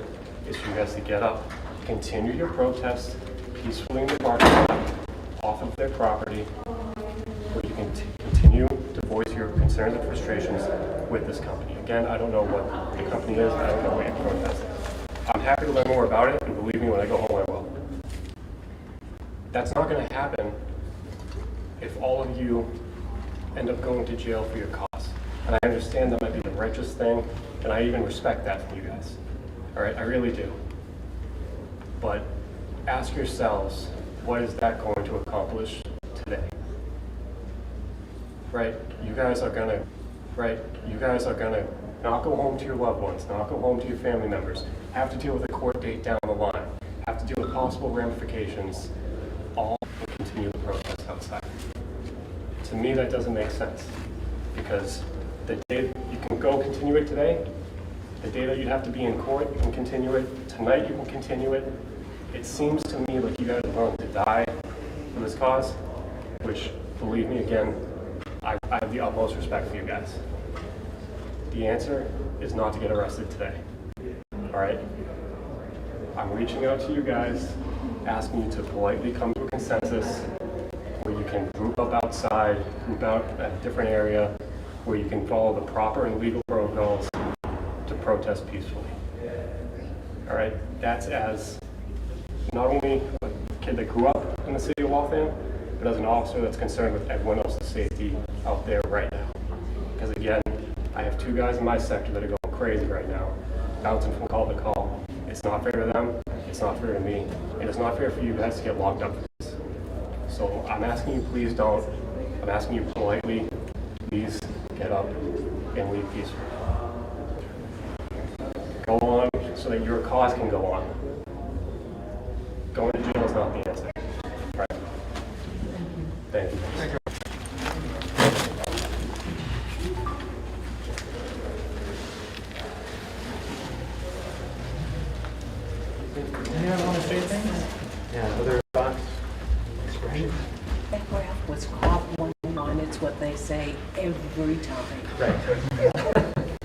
is for you guys to get up, continue your protest peacefully in the parking lot, off of their property, where you can continue to voice your concerns and frustrations with this company. Again, I don't know what the company is. I don't know what your protest is. I'm happy to learn more about it, and believe me, when I go home, I will. That's not going to happen if all of you end up going to jail for your cause. And I understand that might be the righteous thing, and I even respect that from you guys. All right, I really do. But ask yourselves, what is that going to accomplish today? Right? You guys are gonna not go home to your loved ones, not go home to your family members, have to deal with a court date down the line, have to deal with possible ramifications, all to continue the protest outside. To me, that doesn't make sense, because the day you can go continue it today, the day that you'd have to be in court, you can continue it. Tonight, you can continue it. It seems to me like you guys are willing to die for this cause, which, believe me, again, I have the utmost respect for you guys. The answer is not to get arrested today. All right? I'm reaching out to you guys, asking you to politely come to a consensus where you can group up outside, group out at a different area, where you can follow the proper and legal protocols to protest peacefully. All right? That's as not only a kid that grew up in the city of Waltham, but as an officer that's concerned with everyone else's safety out there right now. Because again, I have two guys in my sector that are going crazy right now, bouncing from call to call. It's not fair to them, it's not fair to me, and it's not fair for you guys to get locked up for this. So I'm asking you, please don't. I'm asking you politely, please get up and leave peacefully. Go on so that your cause can go on. Going to jail is not the answer. Right. Thank you. Thank you. Anyone want to say things? Yeah, other thoughts? Expressions? What's called 101, it's what they say every time. Right.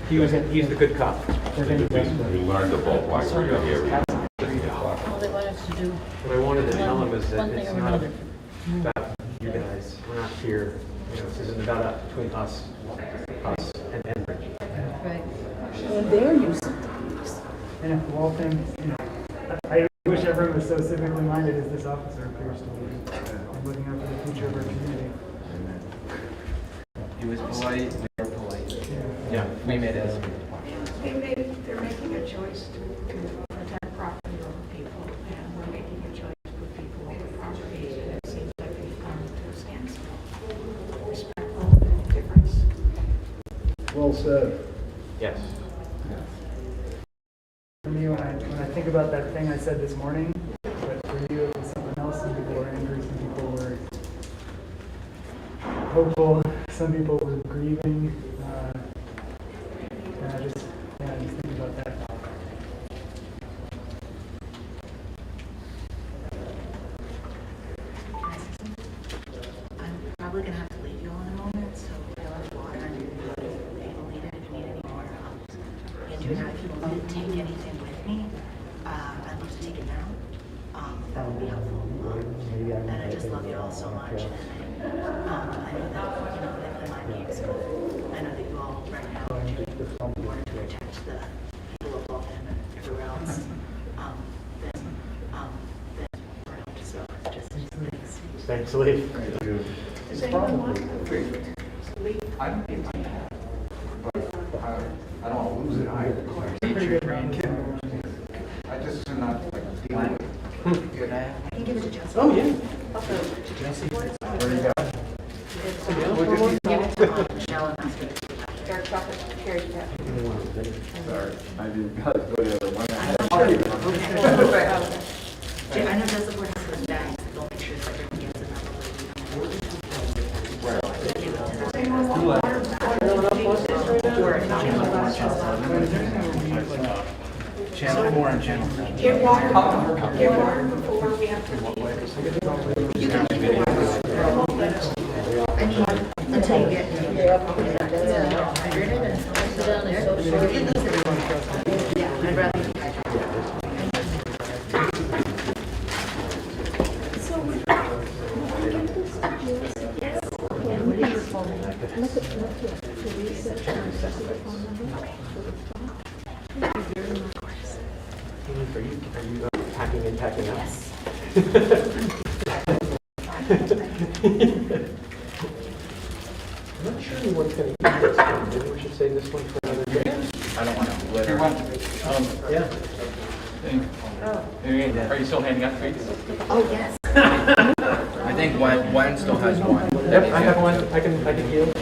He's the good cop. You learned about why we're here. All they want us to do. What I wanted to tell him is that One thing it's or not another. about you guys. We're not here. You know, this isn't about between us and Enbridge. Right. And they're using the police. And if Waltham, I wish everyone was so civically minded as this officer appears to be, and looking out for the future of our community. He was polite, we were polite. Yeah. We made it. They're making a choice to protect property over people, and we're making a choice to put people over property, and it seems like we've come to a standstill. Respectful difference. Well said. Yes. For me, when I think about that thing I said this morning, but for you it was something else. Some people were angry, some people were hopeful, some people were grieving, and I just think about that. I'm probably gonna have to leave you all in a moment, so I left water and people need it if you need any more. Andrew and I, if you want to take anything with me, I'd love to take it now. That would be helpful. And I just love you all so much. And I know that, they play mind games, but I know that you all right now are doing more to protect the people of Waltham and everywhere else than around. So just thanks. Thanks, Lee. Does anyone want to leave? I don't need my dad, but I don't want to lose it either. Pretty good round. I just am not like dealing with it. I can give it to Jesse. Oh, yeah. Jesse. Where you got? Give it to Michelle and ask her to do that. Dark chocolate, carrot cake. Sorry, I didn't go to the other one. I know Jessica Board has those bags that they'll make sure that everyone gets enough. Give it to them. Channel 4 and Channel 7. Get water before we have to leave. Until you get Are you packing and packing up? Yes. I'm not sure anyone's going to use this one. Maybe we should save this one for another day. I don't want to litter. Yeah. Are you still handing out tweets? Oh, yes. I think Gwen still has one. Yep, I have one. I can yield.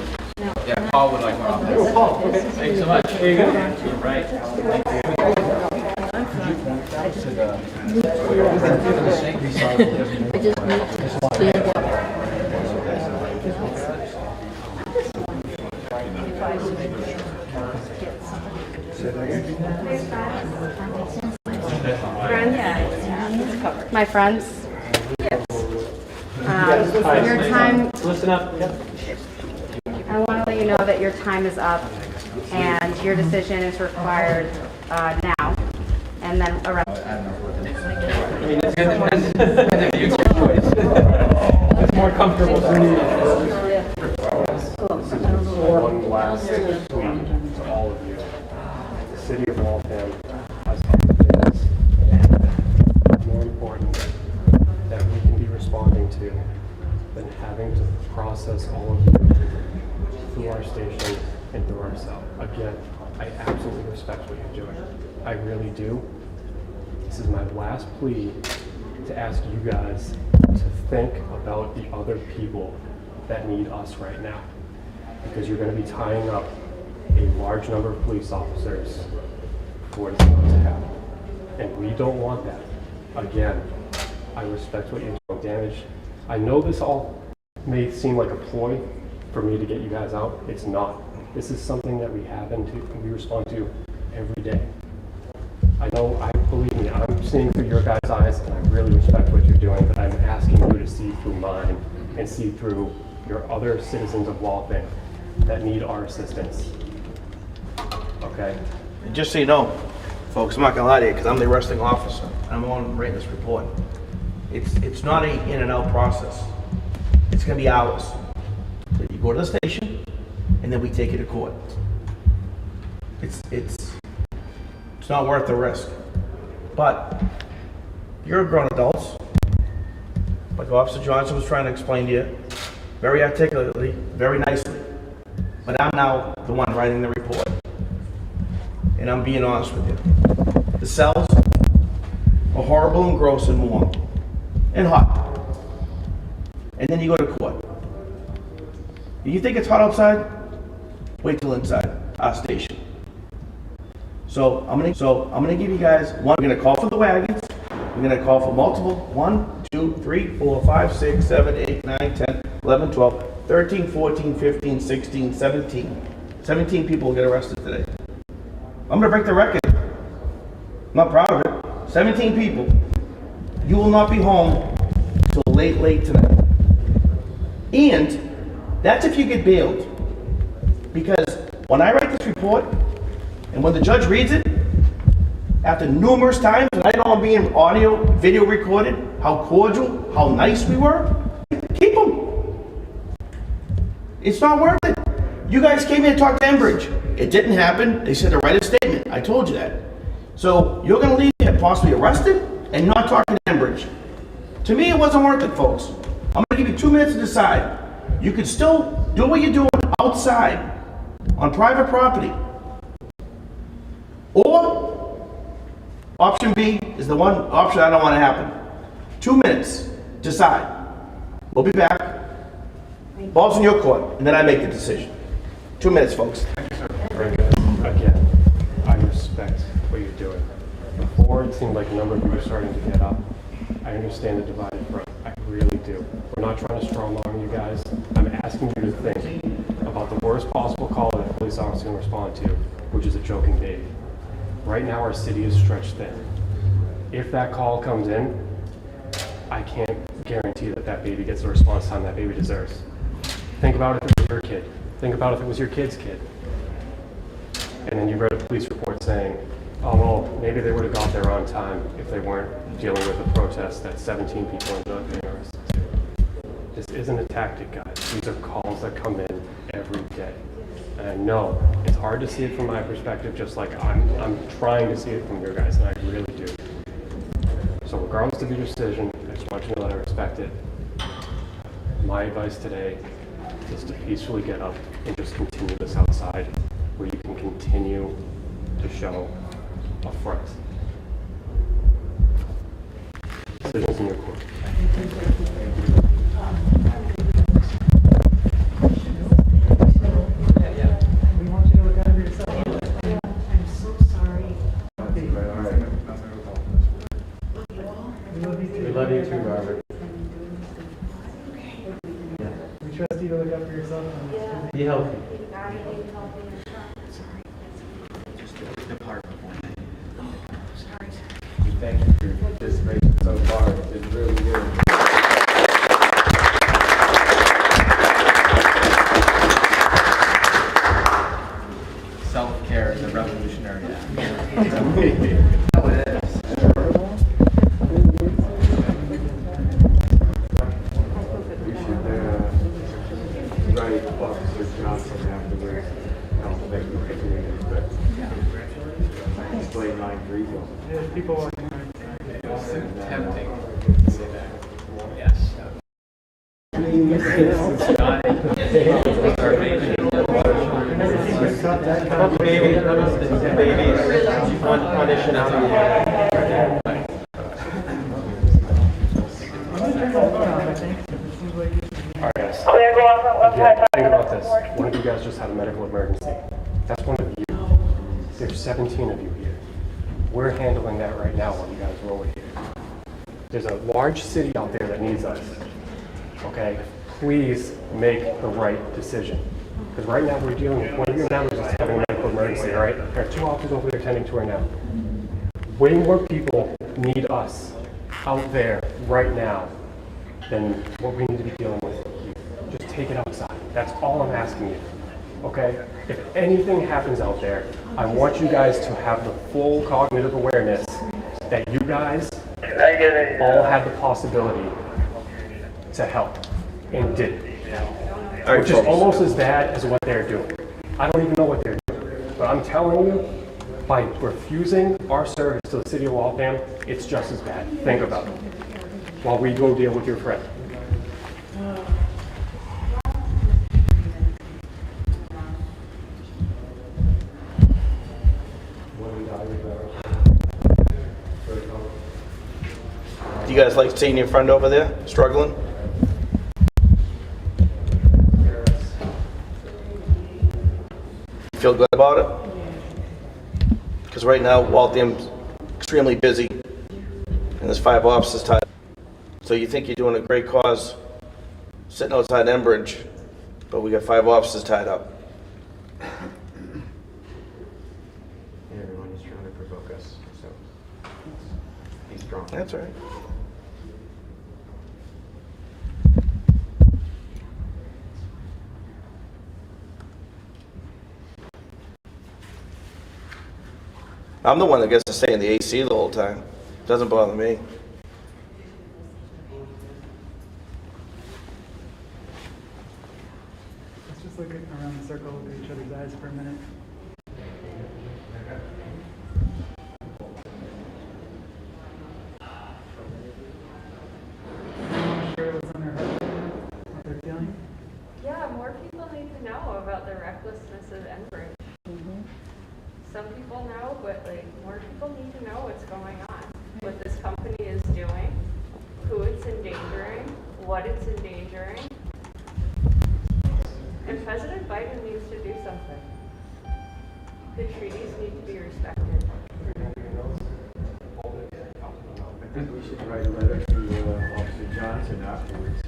Yeah, Paul would like one. Oh, Paul, okay. Thanks so much. There you go. Right. Friends, my friends, your time, Listen up. Yep. I want to let you know that your time is up and your decision is required now, and then arrest. I mean, it's more comfortable for me. One last tweet to all of you. The city of Waltham has other things more important that we can be responding to than having to process all of you through our station and through ourselves. Again, I absolutely respect what you're doing. I really do. This is my last plea to ask you guys to think about the other people that need us right now. Because you're going to be tying up a large number of police officers for what is about to happen. And we don't want that. Again, I respect what you're doing. Damage. I know this all may seem like a ploy for me to get you guys out. It's not. This is something that we have and we respond to every day. I know, believe me, I'm seeing through your guys' eyes, and I really respect what you're doing, but I'm asking you to see through mine and see through your other citizens of Waltham that need our assistance. Okay? And just so you know, folks, I'm not gonna lie to you, because I'm the arresting officer. I'm on writing this report. It's not a in and out process. It's gonna be hours. You go to the station, and then we take you to court. It's not worth the risk. But you're grown adults, like Officer Johnson was trying to explain to you, very articulately, very nicely. But I'm now the one writing the report. And I'm being honest with you. The cells are horrible and gross and warm and hot. And then you go to court. You think it's hot outside? Wait till inside our station. So I'm gonna give you guys one. We're gonna call for the wagons. We're gonna call for multiple. 1, 2, 3, 4, 5, 6, 7, 8, 9, 10, 11, 12, 13, 14, 15, 16, 17. 17 people will get arrested today. I'm gonna break the record. I'm not proud of it. 17 people. You will not be home till late tonight. And that's if you get bailed. Because when I write this report, and when the judge reads it, after numerous times, and I know I'm being audio, video recorded, how cordial, how nice we were, keep them. It's not worth it. You guys came in and talked to Enbridge. It didn't happen. They said to write a statement. I told you that. So you're going to leave here possibly arrested and not talking to Enbridge. To me, it wasn't worth it, folks. I'm going to give you 2 minutes to decide. You could still do what you're doing outside on private property. Or option B is the one option I don't want to happen. 2 minutes. Decide. We'll be back. Ball's in your court, and then I make the decision. 2 minutes, folks. Very good. Again, I respect what you're doing. Before, it seemed like a number of you were starting to get up. I understand the divided front. I really do. We're not trying to strong-arm you guys. I'm asking you to think about the worst possible call that a police officer can respond to, which is a choking baby. Right now, our city is stretched thin. If that call comes in, I can't guarantee that that baby gets the response time that baby deserves. Think about if it was your kid. Think about if it was your kid's kid. And then you read a police report saying, oh, well, maybe they would have got there on time if they weren't dealing with a protest that 17 people ended up being arrested. This isn't a tactic, guys. These are calls that come in every day. And I know it's hard to see it from my perspective, just like I'm trying to see it from your guys, and I really do. So regardless of your decision, I just want you to know that I respect it. My advice today is to peacefully get up and just continue this outside, where you can continue to show a front. Decisions in your court. We want you to look out for yourself. I'm so sorry. We love you too, Robert. We trust you to look out for yourself. Be healthy. Thank you for your participation so far. It's really good. Self-care is a revolutionary act. Right, Officer Johnson afterwards. I don't think we can do it, but explain 9-3 to them. Yeah, people walking It was so tempting to say that. Yes. All right, guys. Again, think about this. One of you guys just had a medical emergency. That's one of you. There's 17 of you here. We're handling that right now while you guys are over here. There's a large city out there that needs us. Okay? Please make the right decision. Because right now we're dealing with one of your members is having a medical emergency, all right? There are 2 officers over there attending to her now. Way more people need us out there right now than what we need to be dealing with here. Just take it outside. That's all I'm asking you. Okay? If anything happens out there, I want you guys to have the full cognitive awareness that you guys all had the possibility to help and didn't. Which is almost as bad as what they're doing. I don't even know what they're doing. But I'm telling you, by refusing our service to the city of Waltham, it's just as bad. Think about it. While we go deal with your friend. Do you guys like seeing your friend over there struggling? You feel good about it? Because right now Waltham's extremely busy and there's 5 officers tied. So you think you're doing a great cause sitting outside Enbridge, but we got 5 officers tied up. Everyone is trying to provoke us, so be strong. That's all right. I'm the one that gets to stay in the AC the whole time. Doesn't bother me. Let's just look around the circle, look at each other's eyes for a minute. Sure what's on their heart, what they're feeling? Yeah, more people need to know about the recklessness of Enbridge. Some people know, but more people need to know what's going on, what this company is doing, who it's endangering, what it's endangering. And President Biden needs to do something. The treaties need to be respected. I think we should write a letter to Officer Johnson afterwards.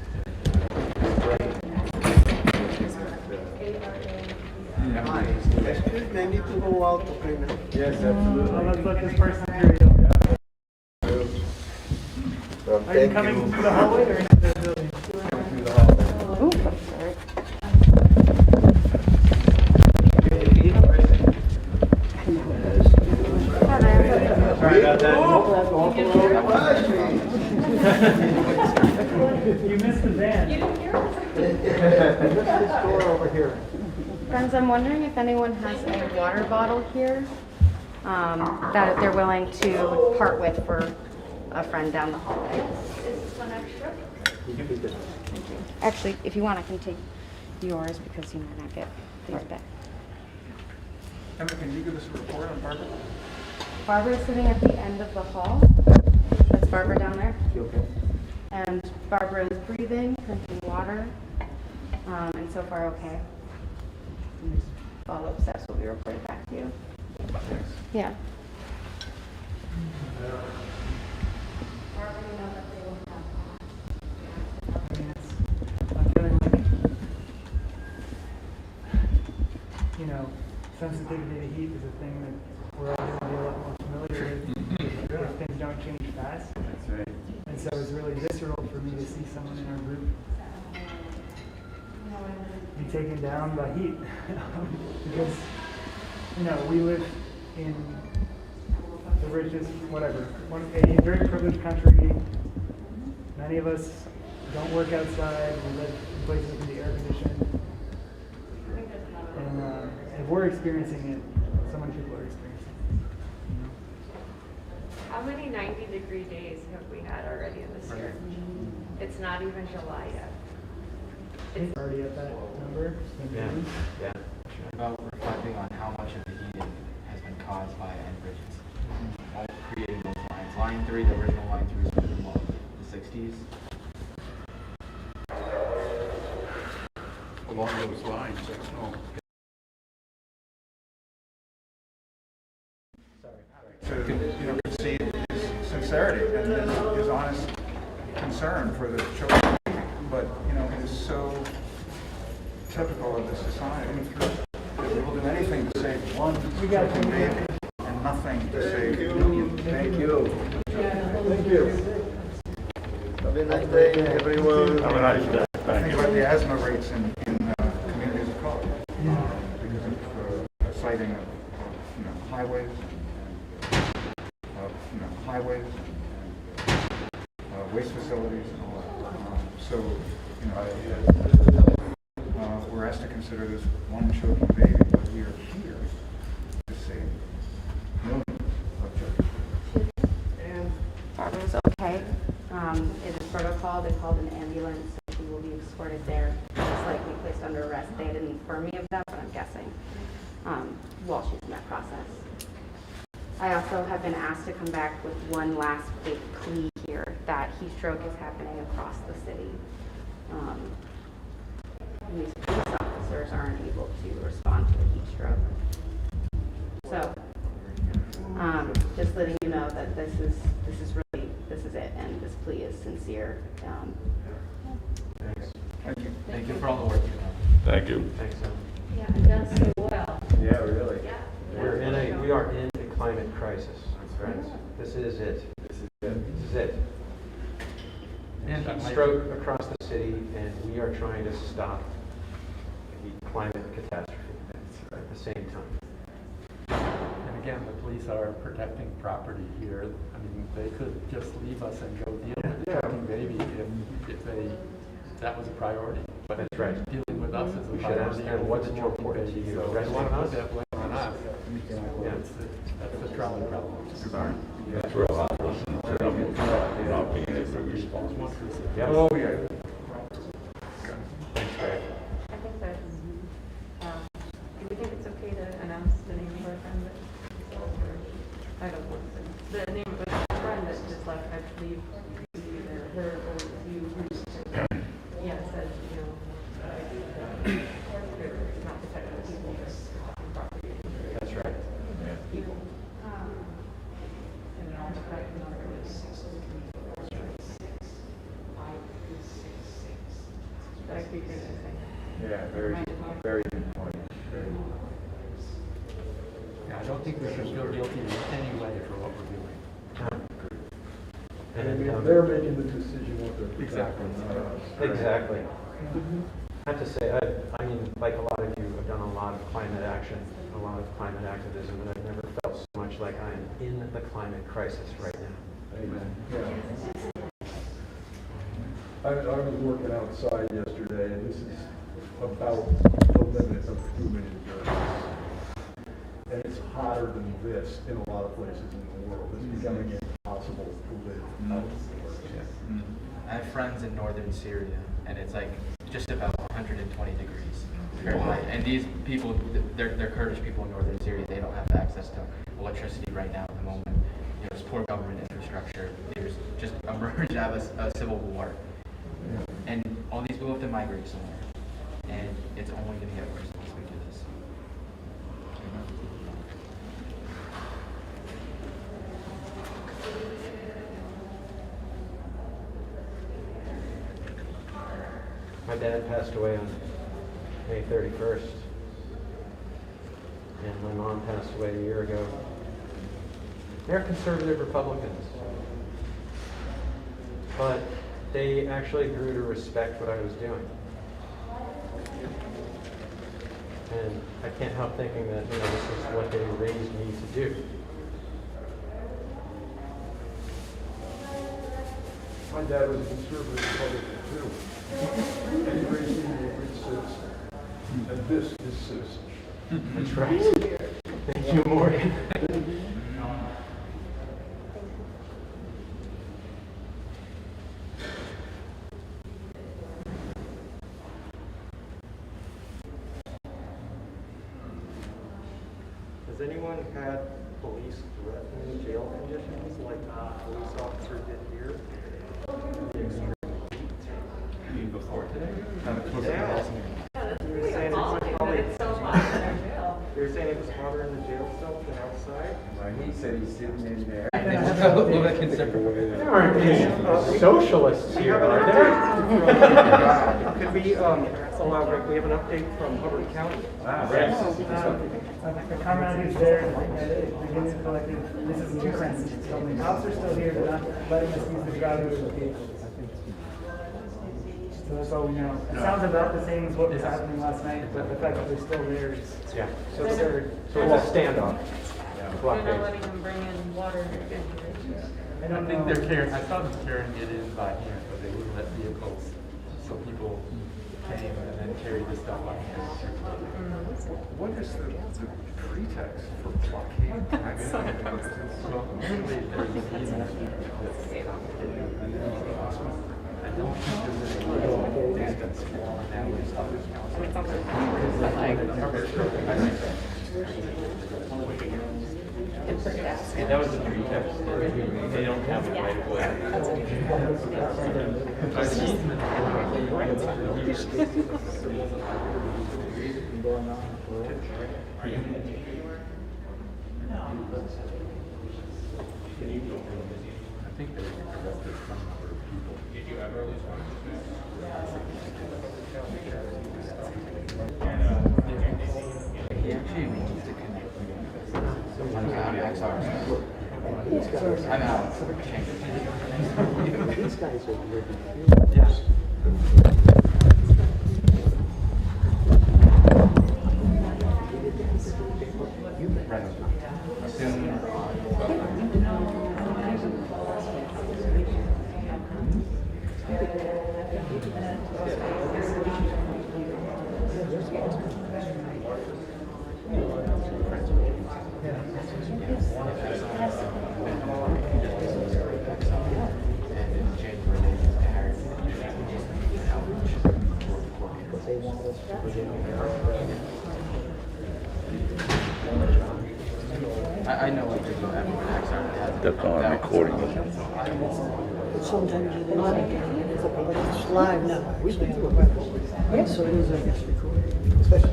they need to go out to clean it. Yes, absolutely. Well, let's let this person through. Are you coming through the hallway or into the building? Through the hallway. Ooh, I'm sorry. Sorry about that. You missed the van. You didn't hear us. Door over here. Friends, I'm wondering if anyone has a water bottle here that they're willing to part with for a friend down the hallway. Is this one extra? Thank you. Actually, if you want, I can take yours because you might not get these back. Emma, can you give us a report on Barbara? Barbara's sitting at the end of the hall. That's Barbara down there. Okay. And Barbara is breathing, drinking water, and so far okay. Follow-up steps will be reported back to you. Thanks. Yeah. Barbara, you know that they will I'm feeling like, you know, sensitivity to heat is a thing that we're all going to be a lot more familiar with if things don't change fast. That's right. And so it's really visceral for me to see someone in our group be taken down by heat. Because, you know, we live in the richest, a very privileged country. Many of us don't work outside. We live in places that can be air conditioned. And if we're experiencing it, so many people are experiencing it. How many 90-degree days have we had already in this year? It's not even July yet. It's already at that number. Yeah. About reflecting on how much of the heating has been caused by Enbridge's creating those lines. Line 3, the original Line 3 was put in the 60s. Along those lines, that's no. To concede his sincerity and his honest concern for the children, but it is so typical of this society. We will do anything to save one children baby and nothing to save a million. Thank you. Thank you. Have a nice day, everyone. Have a nice day. I think about the asthma rates in communities of color because of citing of highways. Waste facilities and all that. We're asked to consider this one children baby, but we are here to save millions of children. And Barbara's okay. It is protocol. They called an ambulance. So she will be escorted there. Most likely placed under arrest. They didn't inform me of that, but I'm guessing while she's in that process. I also have been asked to come back with one last big plea here that heat stroke is happening across the city. These police officers aren't able to respond to a heat stroke. So, just letting you know that this is it, and this plea is sincere. Thank you. Thank you for all the work you've done. Thank you. Thanks, Sam. Yeah, it does so well. Yeah, really. Yeah. We are in a climate crisis, friends. This is it. This is it. Heat stroke across the city, and we are trying to stop the climate catastrophe at the same time. And again, the police are protecting property here. I mean, they could just leave us and go deal with the choking baby if that was a priority. But that's right. Dealing with us is a We should priority. ask them what's more important to you, So resting they want to us? put that blame on us. Yeah. That's the trolley problem. That's real obvious. Not being able to respond. Yep. Oh, yeah. Thanks, Greg. I think that, do we think it's okay to announce the name of our friend that, I don't want to, the name of a friend that just left, I believe, either her or you, yeah, said, it's not protecting people, just property. That's right. People. Yeah, very good point. Yeah, I don't think we should feel guilty in any way for what we're doing. And they're making the decision what they're Exactly. Exactly. I have to say, I mean, like a lot of you, I've done a lot of climate action, a lot of climate activism, and I've never felt so much like I am in the climate crisis right now. Amen. Yeah. I was working outside yesterday, and this is about the limit of human endurance. And it's hotter than this in a lot of places in the world. It's becoming impossible to live outdoors. I have friends in northern Syria, and it's like just about 120 degrees Fahrenheit. And these people, they're Kurdish people in northern Syria. They don't have access to electricity right now at the moment. There's poor government infrastructure. There's just emerged out of a civil war. And all these people have to migrate somewhere. And it's only going to get worse once we do this. My dad passed away on May 31st, and my mom passed away a year ago. They're conservative Republicans, but they actually grew to respect what I was doing. And I can't help thinking that, this is what they raised me to do. My dad was a conservative Republican too. And he raised me to be a good citizen. And this is citizenship. That's right. Thank you, Morgan. Has anyone had police threatening jail conditions like a police officer did here? You mean before today? You're saying it was hotter in the jail cell than outside? He said he's sitting in there. There aren't any socialists here, are there? Could we allow Rick, we have an update from Hubbard County. The comrade who's there at the beginning of the collective, this is two sentences. So the cops are still here, they're not letting us use the driveway of the vehicles. So that's all we know. It sounds about the same as what was happening last night, but the fact that they're still there is so absurd. So it's a standoff. They're not letting them bring in water. I think they're carrying, I saw them carrying it in by hand, but they wouldn't let vehicles, so people came and then carried the stuff by hand. What is the pretext for blockade? Well, apparently there's an easement that's complicated. I don't think there's any legal distance for now is others. And that was the pretext. They don't have the right of way. I think they arrested some number of people. Did you ever lose one? He actually needs to connect me. I'm out. These guys are really Yes. I know what you're doing. That's on recording. But sometimes you don't like it. It's live now. Yes, so it is, I guess, recorded. Especially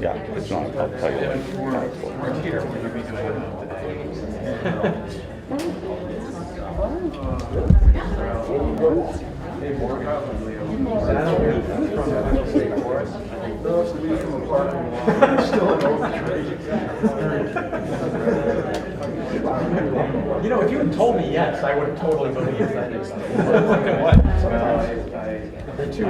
Yeah, it's not. I'll tell you when. Here, will you be doing it today? You know, if you had told me yes, I would have totally believed that. Look at what? They're too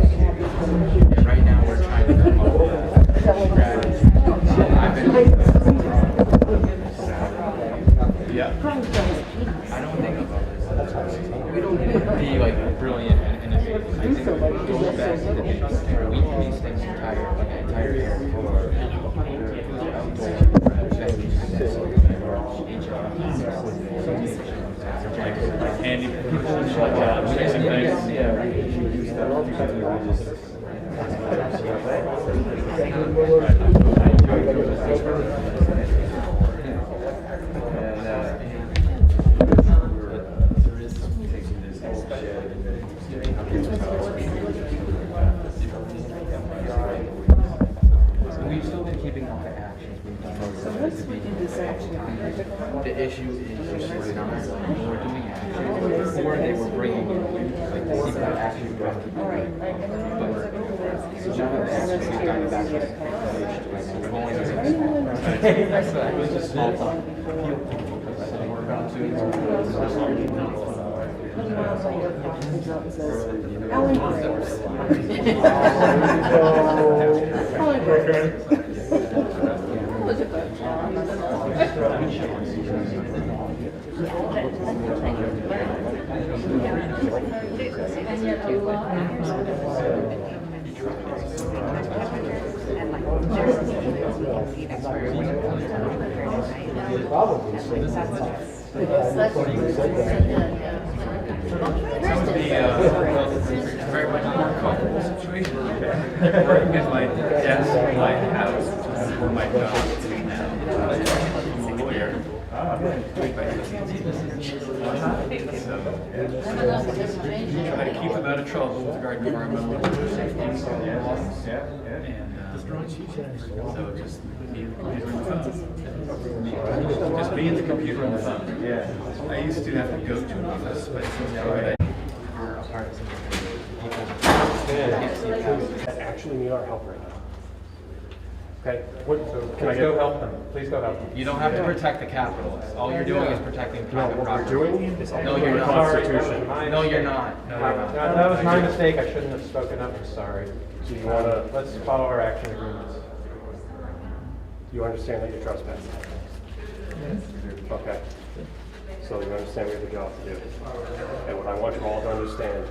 Right now, we're trying to come up with a strategy. I don't think we don't need to be like brilliant and innovative. I think going back to the basics, we can these things entire area for Like handy people, like chasing things. We've still been keeping up the actions we've done. So let's begin this action. The issue is just not when we're doing actions. Before they were bringing in like the secret action directly. But none of the actions we've done is actually we've only done it was just small talk. That would be a very much more comfortable situation. Working at my desk in my house for my job now. I'm a lawyer. Try to keep them out of trouble with regard to environmental safety laws. So just be in the computer and the phone. Just be in the computer and the phone. I used to have to go to an office, but that actually need our help right now. Okay, Can I go help them? Please go help them. You don't have to protect the capitalists. All you're doing is protecting private what property. we're doing is No, you're the not. Constitution. No, you're not. No, you're not. That was my mistake. I shouldn't have spoken up. I'm sorry. So you wanna, Let's follow our action agreements. you understand that you're trespassing? Okay. So you understand we have a job to do. And what I want you all to understand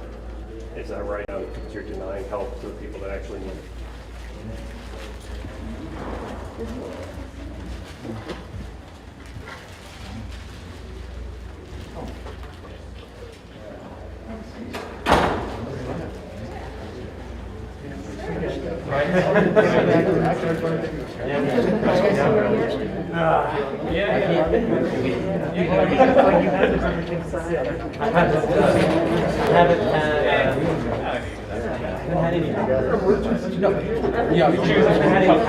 is that right now you're denying help to the people that actually need it.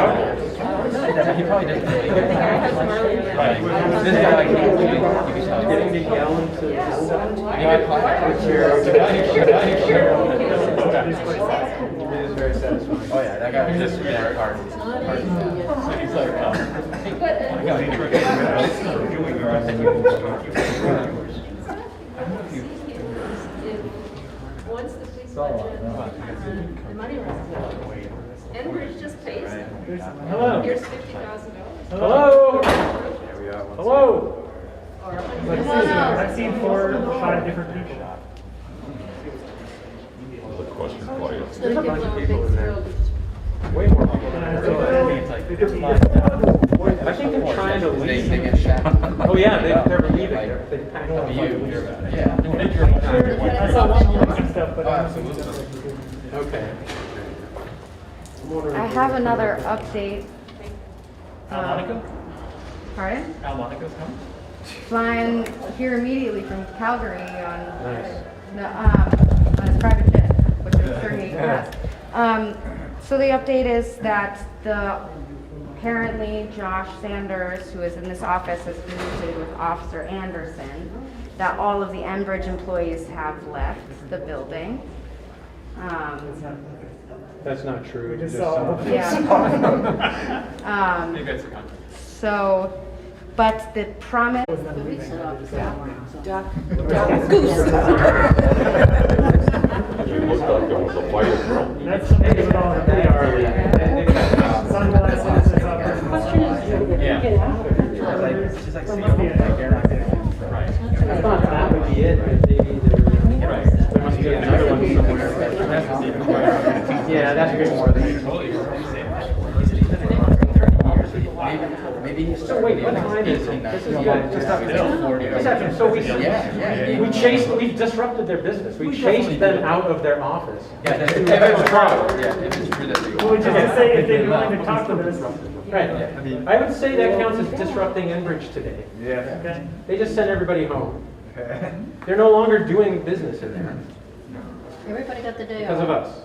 He probably didn't. This guy, you can tell. Getting to yell into It is very satisfying. Oh yeah, that guy was just hard. he's like, I got interested in doing Once the police budget, the money runs out. Enbridge just pays them. Hello. Here's $50,000. Hello. Hello. I've seen 4 or 5 different people. The question for you. It's gonna give them a big thrill. Way more people than I realized. I think they're trying to leave. They get shot. Oh yeah, they're leaving. They packed up. Yeah. I saw one more and stuff, but Oh, absolutely. Okay. I have another update. Al Monaco? Pardon? Al Monaco's coming? Flying here immediately from Calgary on Nice. on his private jet, which is 38 class. So the update is that apparently Josh Sanders, who is in this office, has communicated with Officer Anderson that all of the Enbridge employees have left the building. That's not true. We just saw them. Yeah. Maybe that's the context. So, but the promise. It looked like there was a fire drill. That's something with all the They are leaving. sunglasses and stuff. Yeah. Right. I thought that would be it, but maybe there must be another one somewhere. Yeah, that's good. Maybe he's So wait, what time is it? This is good. Just after. So we chased, we disrupted their business. We chased them out of their office. Yeah, if it was true, yeah, if it's true that they. Well, we just say if they're willing to talk to us. Right. I would say that counts as disrupting Enbridge today. Yeah. Okay. They just sent everybody home. They're no longer doing business in there Everybody got the day because of off. us.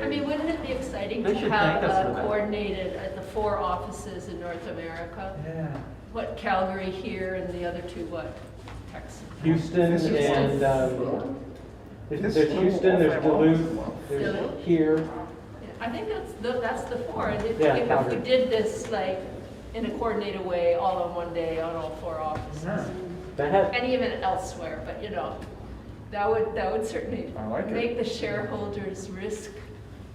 I mean, wouldn't it be exciting They to should have thank us for that. coordinated at the 4 offices in North America? Yeah. What, Calgary here and the other 2 what? Texas. Houston and there's Houston, there's Duluth, there's here. I think that's the 4. And if Yeah, we Calgary. did this like in a coordinated way, all in one day on all 4 offices, and even elsewhere, but you know, that would certainly make the shareholders' risk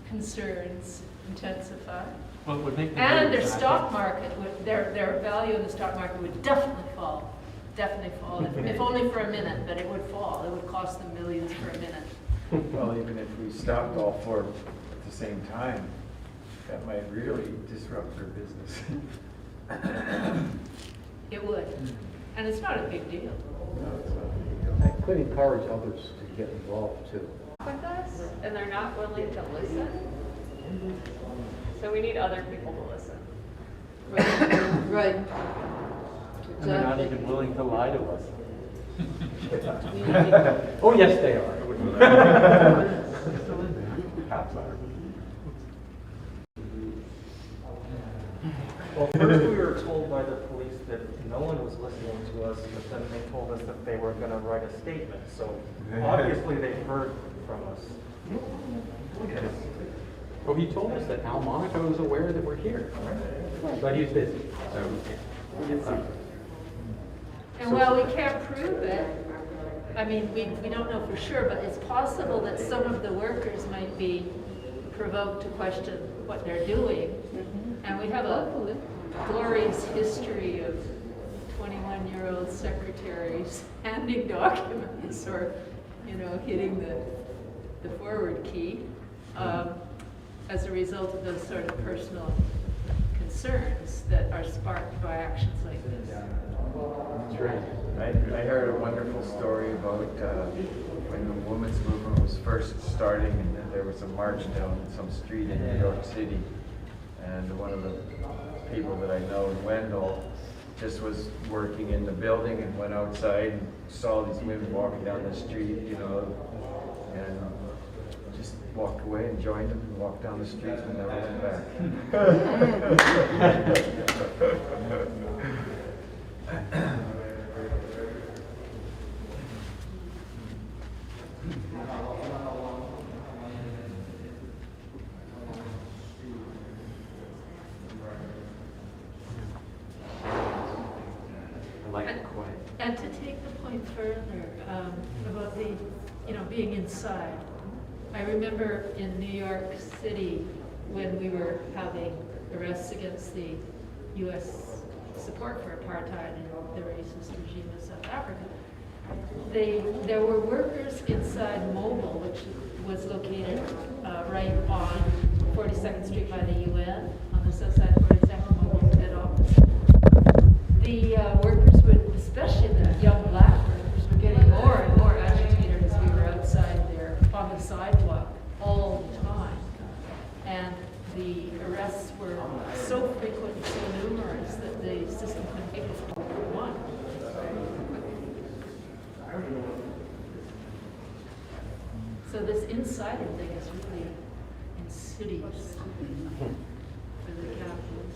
concerns intensify. Well, it would make And their stock market, their value in the stock market would definitely fall. Definitely fall, if only for a minute, but it would fall. It would cost them millions for a minute. Well, even if we stopped all 4 at the same time, that might really disrupt their business. It would. And it's not a big deal. That could encourage others to get involved too. With us, and they're not willing to listen. So we need other people to listen. Right. And they're not even willing to lie to us. Oh, yes, they are. Well, first we were told by the police that no one was listening to us, but then they told us that they were going to write a statement. So obviously they heard from us. Well, he told us that Al Monaco is aware that we're here, but he's busy, so we can't. And while we can't prove it, I mean, we don't know for sure, but it's possible that some of the workers might be provoked to question what they're doing. And we have a glorious history of 21-year-old secretaries handing documents or, you know, hitting the forward key as a result of those sort of personal concerns that are sparked by actions like this. That's right. I heard a wonderful story about when the women's movement was first starting, and then there was a march down some street in New York City, and one of the people that I know in Wendell just was working in the building and went outside and saw these women walking down the street, you know, and just walked away and joined them and walked down the streets and never went back. And to take the point further about the, you know, being inside. I remember in New York City when we were having arrests against the U.S. support for apartheid and the racist regime of South Africa. There were workers inside Mobile, which was located right on 42nd Street by the UN, on the south side of 42nd, Mobile's head office. The workers would, especially the young black workers, were getting more and more agitated as we were outside there on the sidewalk all the time. And the arrests were so frequent and so numerous that the system couldn't take us all at once. So this insider thing is really cities for the capitals.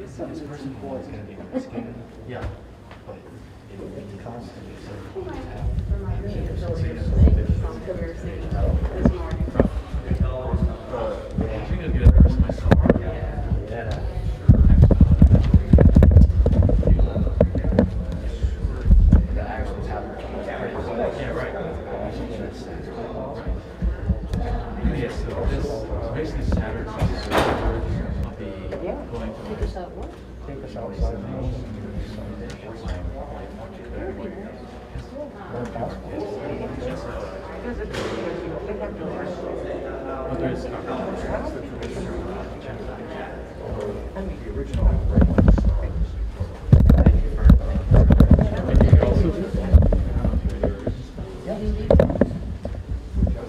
This person is going to be on the skin. Yeah. But it's constantly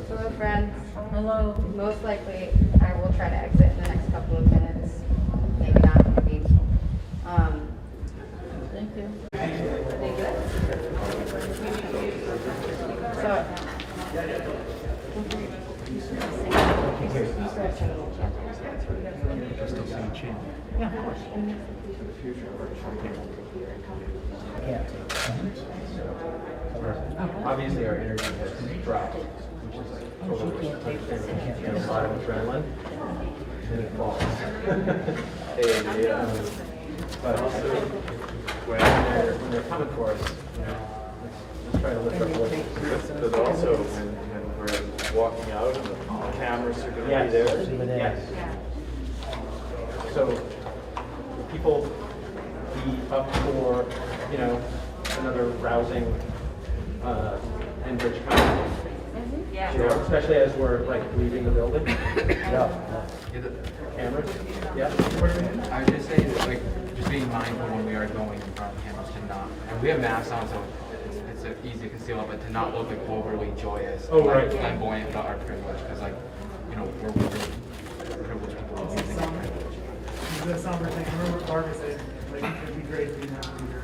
Hello, friends. Hello. Most likely, I will try to exit in the next couple of minutes. Maybe not, maybe. Thank you. Thank you. So. Yeah, of course. Obviously, our energy has dropped, which is totally understandable. You get a lot of adrenaline, and it falls. But also, when they're coming for us, let's try to lift our voices. But also, when we're walking out, and the cameras are going to be there. Yes. So, people be up for, another rousing Enbridge comment. Yeah. Especially as we're leaving the building. Yeah. Cameras. Yeah. I would just say that, just being mindful when we are going in front of cameras to not, and we have masks on, so it's easy to conceal it, but to not look overly joyous, flamboyant about our privilege, because we're really privileged people. It's a somber thing. I remember what Barbara said, it would be great if we did not have to be here.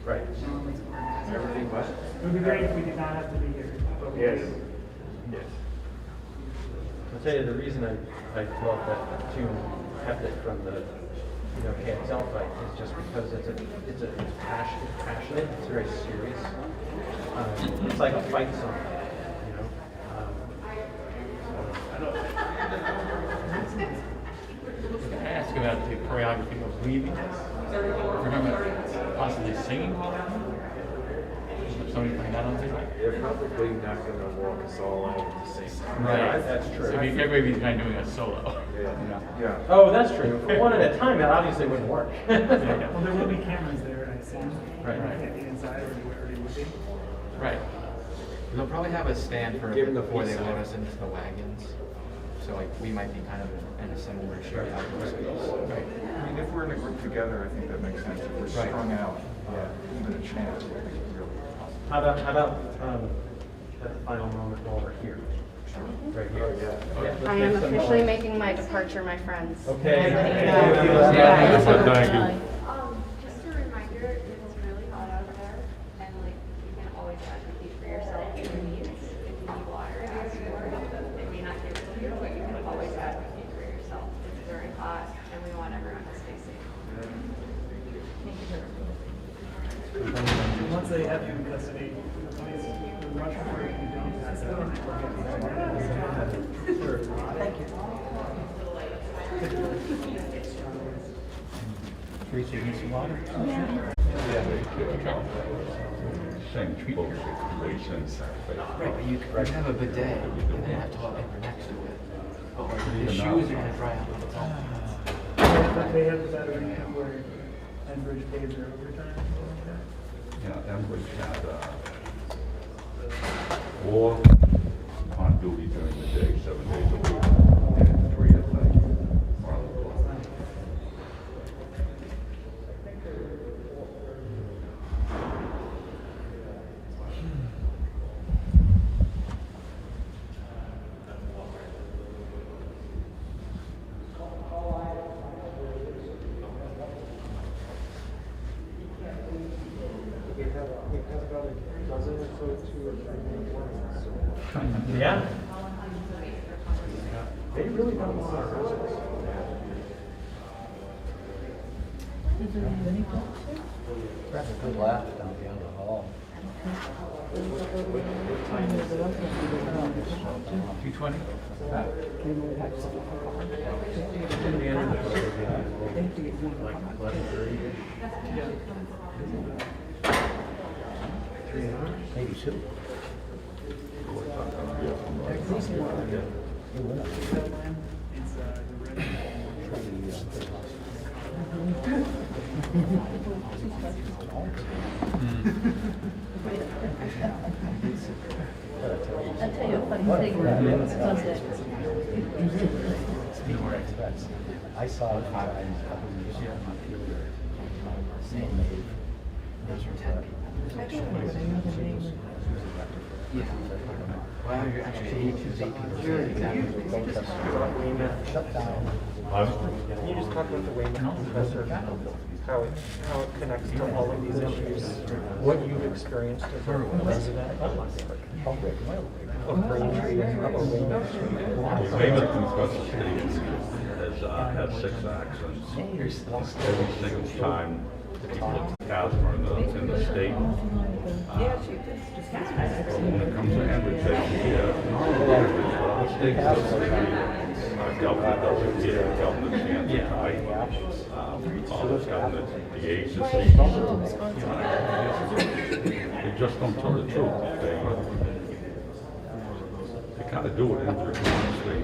Right. Everything what? It would be great if we did not have to be here. But we Yes. do. Yes. I'll tell you the reason I love that tune, kept it from the KXL fight is just because it's passionate, it's very serious. It's like a fight song, Can I ask about the choreography of leaving? Remember possibly singing while they're on? Is somebody putting that on tape? They're probably not going to walk us all out at the same time. Right. that's true. So everybody's kind of doing a solo. Yeah. Oh, that's true. For one at a time, that obviously wouldn't work. Well, there will be cameras there, I assume. Right. You can't be inside or anywhere you would be. Right. They'll probably have a stand for a Give bit them the before they peace load sign. us into the wagons. So we might be kind of in a similar shape outdoor space. Right. I mean, if we're in a group together, I think that makes sense. If we're strung out, even a chance would be really possible. How about that final moment while we're here? Right here. I am officially making my departure, my friends. Okay. Thank you. Just a reminder, it's really hot out there, and you can always advocate for yourself if you need water, ask for it. They may not give it to you, but you can always advocate for yourself. It's very hot, and we want everyone to stay safe. Once they have you in custody, please rush for it if you don't pass out. Thank you. streets, you need some water? Same people situation. Right, but you could have a bidet and then have toilet paper next to it. But like, the shoes are gonna dry out on its own. But they have that arrangement where Enbridge pays their overtime or something like that? Yeah, Enbridge had, 4 on duty during the day, 7 days a week, and 3 at night. Around the clock. Yeah. They really got a lot of residents. That's a good laugh down beyond the hall. What time is it? 2:20? Like 11:30? Maybe 2. I'll tell you a funny thing. Speaking of expats, I saw it 5 times a couple of years ago on TV. Saying there's 10 people. Yeah. Wow, you're actually 8 people. Exactly. Shut down. Can you just talk about the Weymouth compressor, how it connects to all of these issues, what you've experienced as a resident of Braintree and Weymouth? Weymouth compressor station has had 6 accidents. Every single time people asthma in the state. When it comes to Enbridge, they don't care. The state government doesn't care. Government's hands are tied. All the government, the agencies, they just don't tell the truth. They kind of do it in they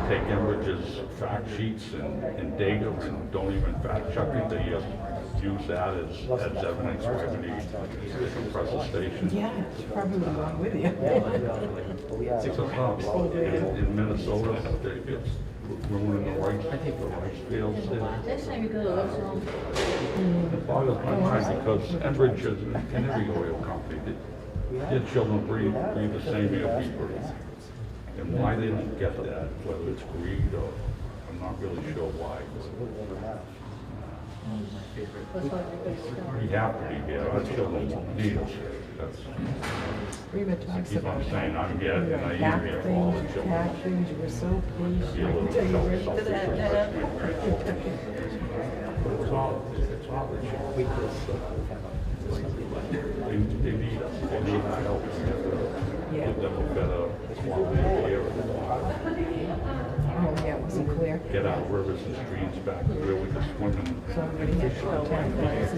take Enbridge's fact sheets and data and don't even fact check it. They just use that as evidence for every compressor station. Yeah, it's probably wrong with you. It's a problem. In Minnesota, it's ruining the rice fields there. Next time you go to Ozone. It boggles my mind because Enbridge is in every oil company. Their children breathe the same air we breathe. And why they don't get that, whether it's greed or I'm not really sure why. We have to be here. Our children need us. I keep on saying I'm here and I am here for all the children. You were so pleased. Be a little self-selfish. It's all the weakness. They need us. They need our help. Give them a better quality of air and water. Oh, yeah, it wasn't clear. Get our rivers and streams back to where we can swim in. So everybody had to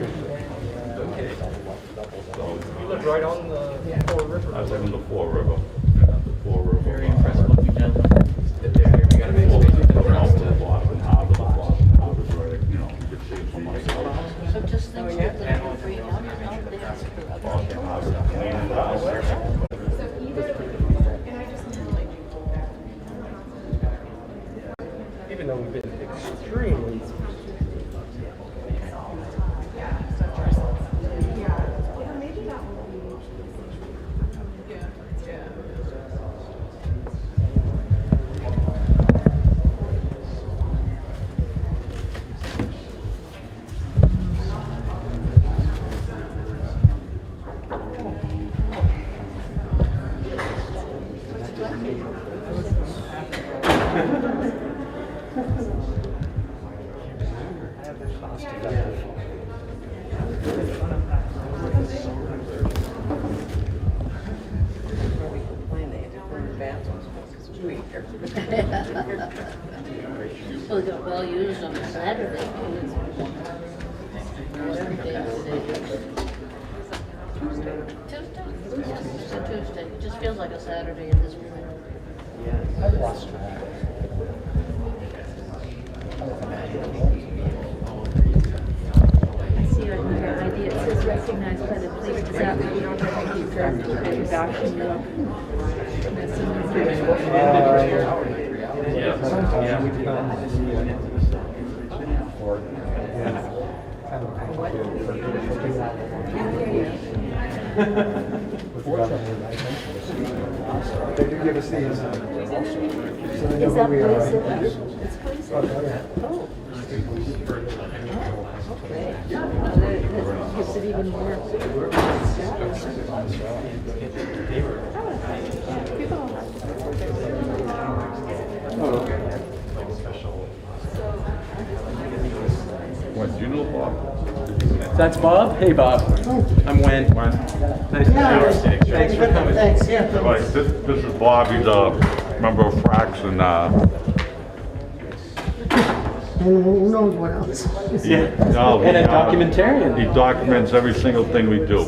go You live right on the Four River. I live in the Four River. The Four River. Very impressive looking gentleman. We gotta make space for the rest of Boston Harbor, Boston Harbor's right, you know, you could see it from my house. So just things that they don't bring out, they ask for other Boston Harbor's clean and nice. Even though we've been extremely Well, they got well used on Saturday. Tuesday. It's a Tuesday. It just feels like a Saturday at this point. I've lost track. I see on your ID, it says recognized by the police. Does that mean you don't have to keep track of the backing you up? Sometimes we come or they do give us these also. So they know who we are. It's police. Oh, yeah. Oh. Okay. That gives it even more status. What, do you know Bob? That's Bob? Hey, Bob. I'm Wen. Nice to meet you. Thanks for coming. Thanks, yeah. Right, this is Bob, he's a member of Frax and, And who knows what else? yeah. No, And a he, documentarian. He documents every single thing we do.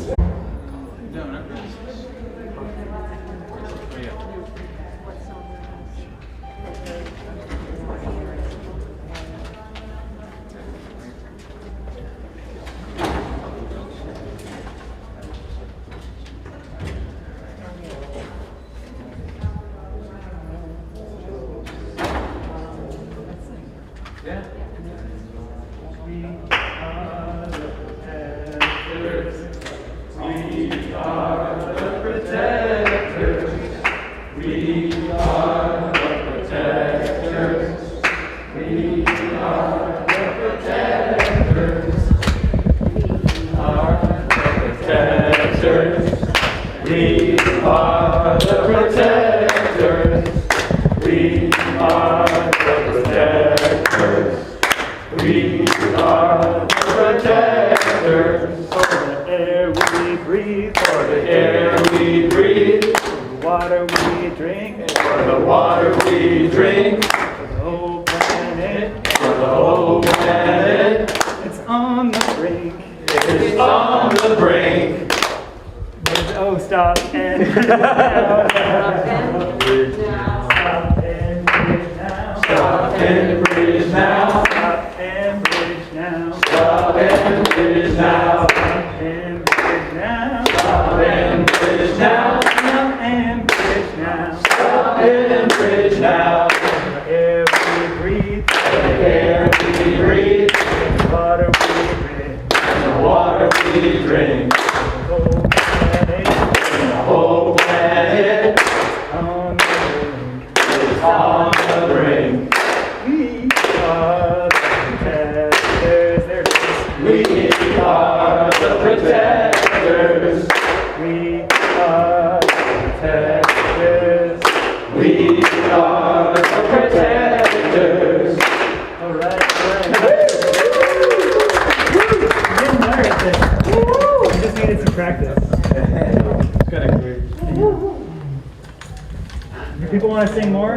People want to sing more?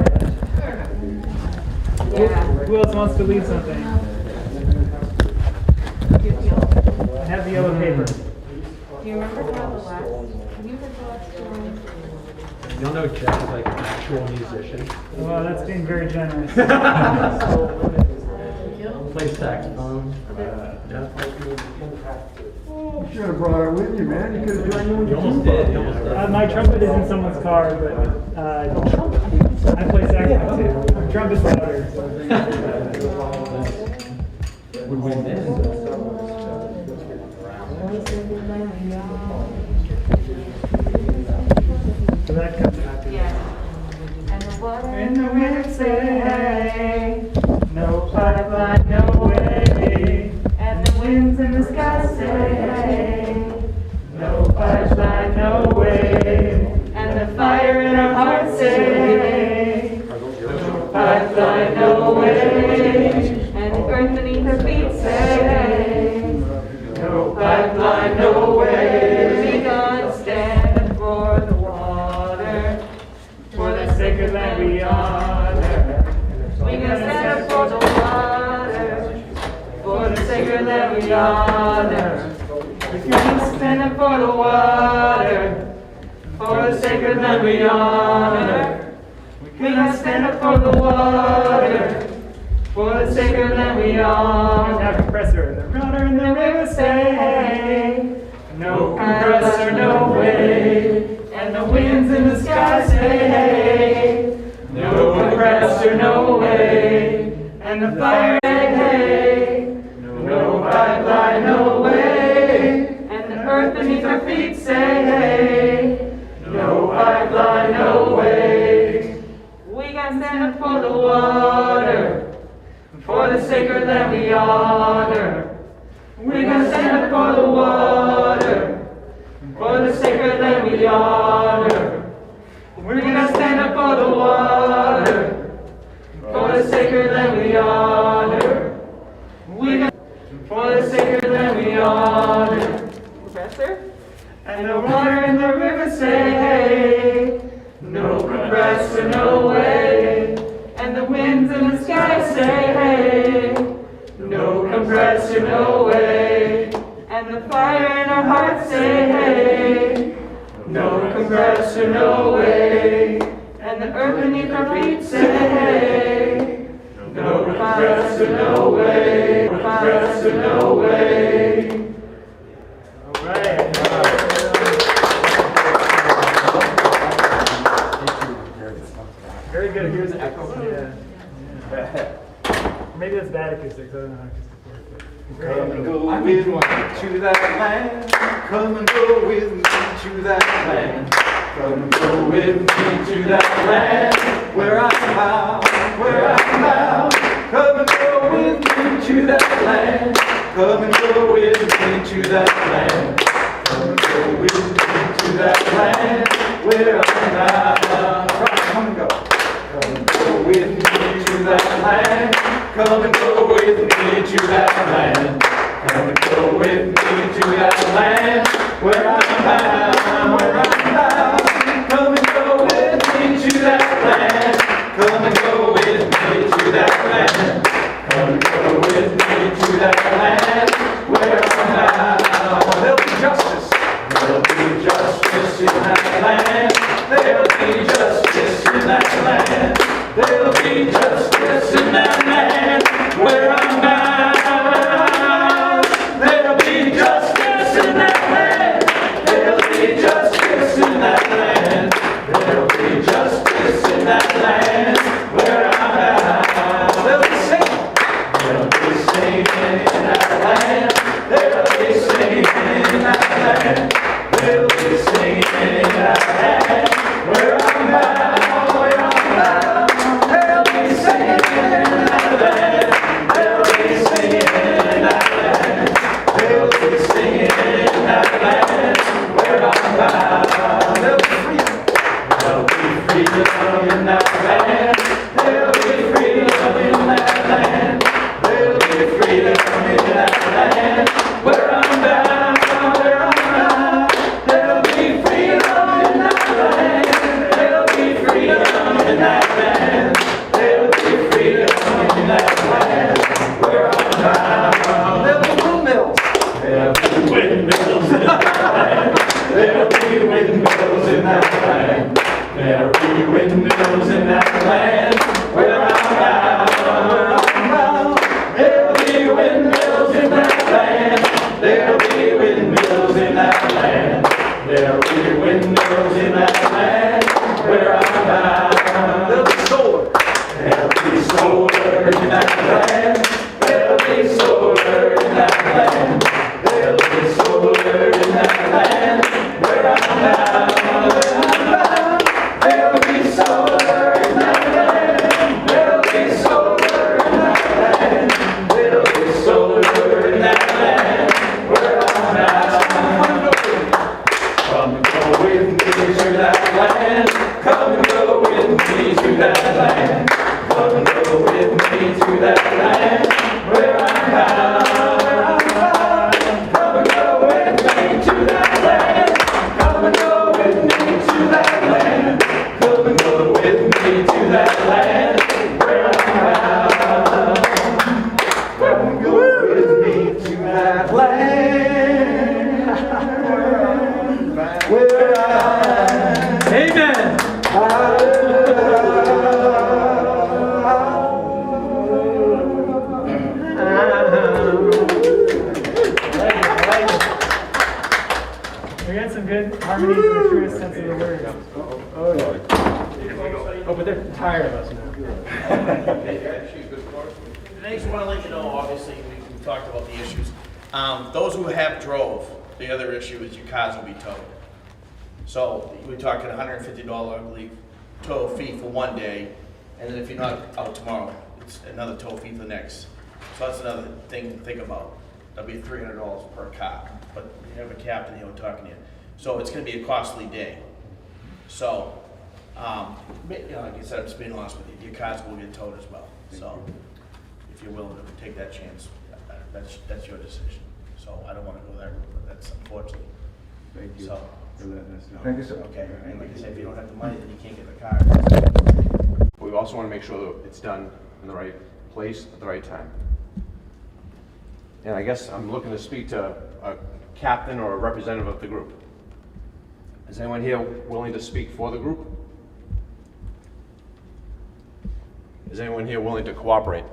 Yeah. Who else wants to lead something? I have the yellow paper. Do you remember how the last? Have you heard the last story? You'll know Jeff is like an actual musician. Well, that's being very generous. Plays saxophone. Yeah. You should have brought it with you, man. You could have joined in. You almost did. You almost did. My trumpet is in someone's car, but I play saxophone too. Trumpet's louder. Would we miss? So that comes after. Yeah. And the water In the wind say, no pipeline, no way. and the winds in the sky say, No pipeline, no way. and the fire in our hearts say, No pipeline, no way. and the earth beneath our feet say, No pipeline, no way. we gonna stand for the water, For the sacred land we honor. we gonna stand up for the water, for the sacred land we honor. We're gonna stand up for the water, for the sacred land we honor. We're gonna stand up for the water, for the sacred land we honor. Now compressor in the water and the river say hey. No compressor, no way. And the winds in the sky say hey. No compressor, no way. And the fire say hey. No pipeline, no way. And the earth beneath our feet say hey. No pipeline, no way. We gotta stand up for the water, for the sacred land we honor. We're gonna stand up for the water, for the sacred land we honor. We're gonna stand up for the water, for the sacred land we honor. We're gonna for the sacred land we honor. Professor? And the water and the river say hey. No compressor, no way. And the winds in the sky say hey. No compressor, no way. And the fire in our hearts say hey. No compressor, no way. And the earth beneath our feet say hey. No compressor, no way. No compressor, no way. All right. Very good. Here's an echo. Yeah. Or maybe that's bad acoustics. I don't know how acoustics work. But Come and go with me to that land. Come and go with me to that land. Come and go with me to that land. Where I'm bound, where I'm bound. Come and go with me to that land. Come and go with me to that land. Come and go with me to that land. Where I'm bound. Come and go. Come and go with me to that land. Come and go with me to that land. Come and go with me to that land. Where I'm bound, where I'm bound. Come and go with me to that land. Come and go with me to that land. Come and go with me to that land. Where I'm bound. There'll be justice. There'll be justice in that land. There'll be justice in that land. There'll be justice in that land. Where I'm bound. There'll be justice in that land. There'll be justice in that land. There'll be justice in that land. Where I'm bound. There'll be singing. There'll be singing in that land. There'll be singing in that land. There'll be singing in that land. Where I'm bound. Where I'm bound. There'll be singing in that land. There'll be singing in that land. There'll be singing in that land. Where I'm bound. There'll be freedom. There'll be freedom in that land. There'll be freedom in that land. There'll be freedom in that land. Where I'm bound. Where I'm bound. There'll be freedom in that land. There'll be freedom in that land. There'll be freedom in that land. Where I'm bound. There'll be windmills. There'll be windmills in that land. There'll be windmills in that land. There'll be windmills in that land. Where I'm bound. Where I'm bound. There'll be windmills in that land. There'll be windmills in that land. There'll be windmills in that land. Where I'm bound. There'll be solar. There'll be solar in that land. There'll be solar in that land. There'll Harmony in the truest sense of the word. Oh, yeah. Oh, but they're tired of us now. I just want to let you know, obviously, we talked about the issues. Those who have drove, the other issue is your cars will be towed. So we're talking $150, I believe, tow fee for one day, and then if you're not out tomorrow, it's another tow fee for the next. So that's another thing to think about. That'll be $300 per car, but you have a captain here talking to you. So it's going to be a costly day. So, like I said, I'm just being honest with you, your cars will get towed as well. So if you're willing to take that chance, that's your decision. So I don't want to go that route, but that's unfortunately. Thank you So, for letting us know. Thank you, sir. okay, and like I said, if you don't have the money, then you can't get the car. We also want to make sure that it's done in the right place at the right time. And I guess I'm looking to speak to a captain or a representative of the group. Is anyone here willing to speak for the group? Is anyone here willing to cooperate?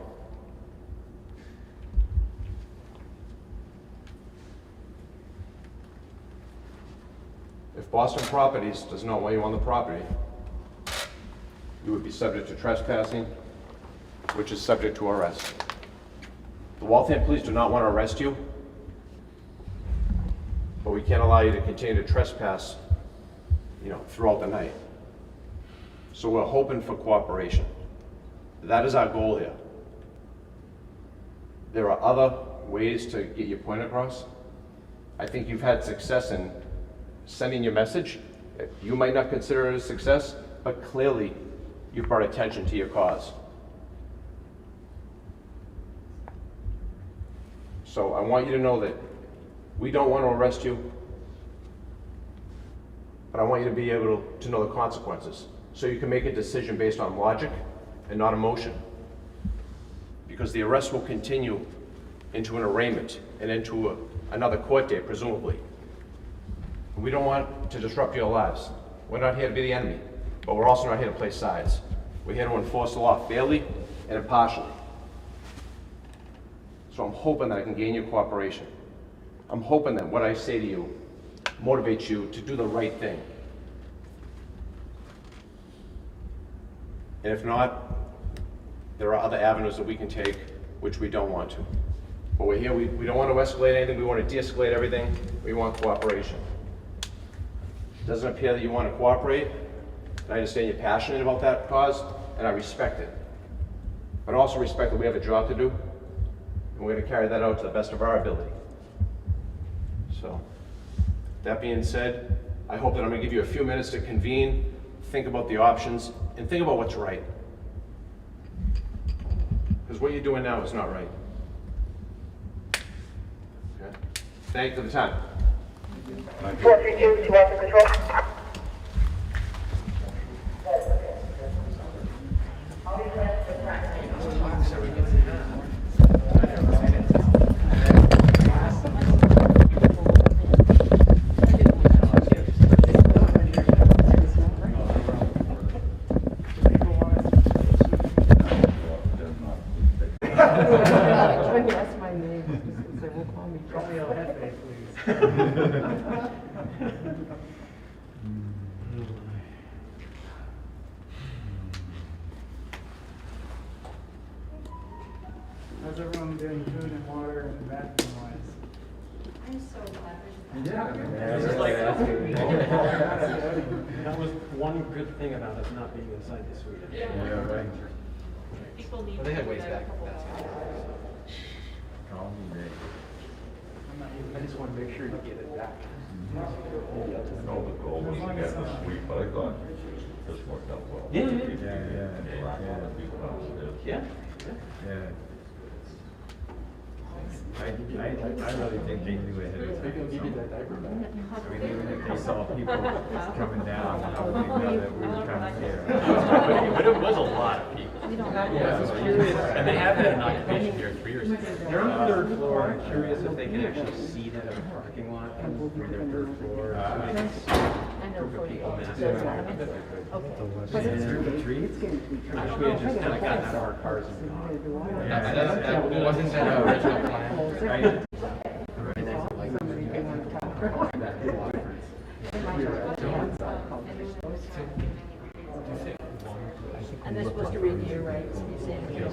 If Boston Properties does not want you on the property, you would be subject to trespassing, which is subject to arrest. The Waltham Police do not want to arrest you, but we can't allow you to continue to trespass, throughout the night. So we're hoping for cooperation. That is our goal here. There are other ways to get your point across. I think you've had success in sending your message. You might not consider it a success, but clearly you've brought attention to your cause. So I want you to know that we don't want to arrest you, but I want you to be able to know the consequences so you can make a decision based on logic and not emotion. Because the arrest will continue into an arraignment and into another court date, presumably. And we don't want to disrupt your lives. We're not here to be the enemy, but we're also not here to play sides. We're here to enforce the law fairly and impartially. So I'm hoping that I can gain your cooperation. I'm hoping that what I say to you motivates you to do the right thing. And if not, there are other avenues that we can take, which we don't want to. But we're here, we don't want to escalate anything, we want to de-escalate everything, we want cooperation. It doesn't appear that you want to cooperate, and I understand you're passionate about that cause, and I respect it. But I also respect that we have a job to do, and we're going to carry that out to the best of our ability. So, that being said, I hope that I'm going to give you a few minutes to convene, think about the options, and think about what's right. Because what you're doing now is not right. Okay? Thank you for the time. 432 to Waltham Control. That's my name. They will call me. Call me El Jefe, please. How's everyone doing food and water and bathroom wise? I'm so glad. That was one good thing about us not being inside the suite. Yeah, right. People need Well, they to had do ways that back. a couple That's of times. Call me, Nick. I just want to make sure you get it back. No, the goal was to get the suite, but I thought this worked out well. Yeah. And a lot of other people downstairs. Yeah. Yeah. I really think they knew ahead of time. Maybe I'll give you that diaper back. I mean, even if they saw people coming down, they know that we were trying to care. But it was a lot of people. And they have had an occupation here 3 years ago. They're on the third floor. I'm curious if they can actually see that in the parking lot through their third floor. So they can see a group of people massing around. Through the trees? I wish we had just kind of gotten out of our cars and gone. That wasn't the original plan. Right. And they're supposed to read your rights, and you're saying, you know,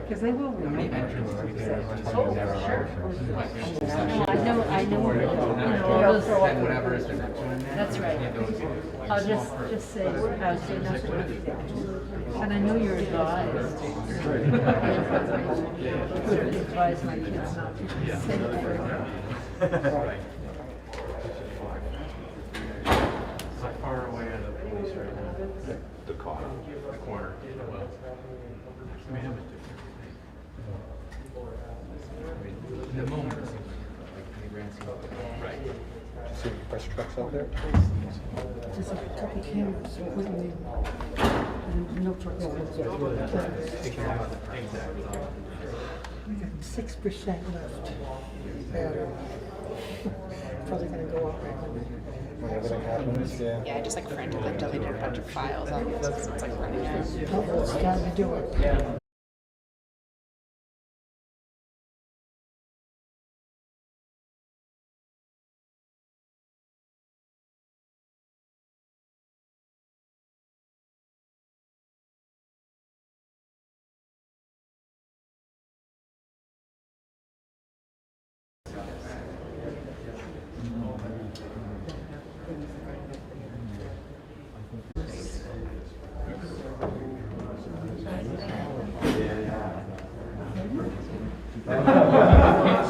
Because they will. How many entrances do we get? Oh, sure. I know, you know, And whatever is the next one. that's right. I'll just say, I would say nothing. And I know you're advised. Advise my kids not to say it. How far away are the police right now? The corner. The corner. Well, we have a different thing. I mean, in the moment, it seems like they ran some up. Right. See press trucks out there? There's a couple cameras, wouldn't no trucks. We got 6% left. Battery. Probably gonna go up. When everything happens, yeah. Yeah, I just like frantically deleted a bunch of files on it, so it's like running out. Oh, it's time to do it.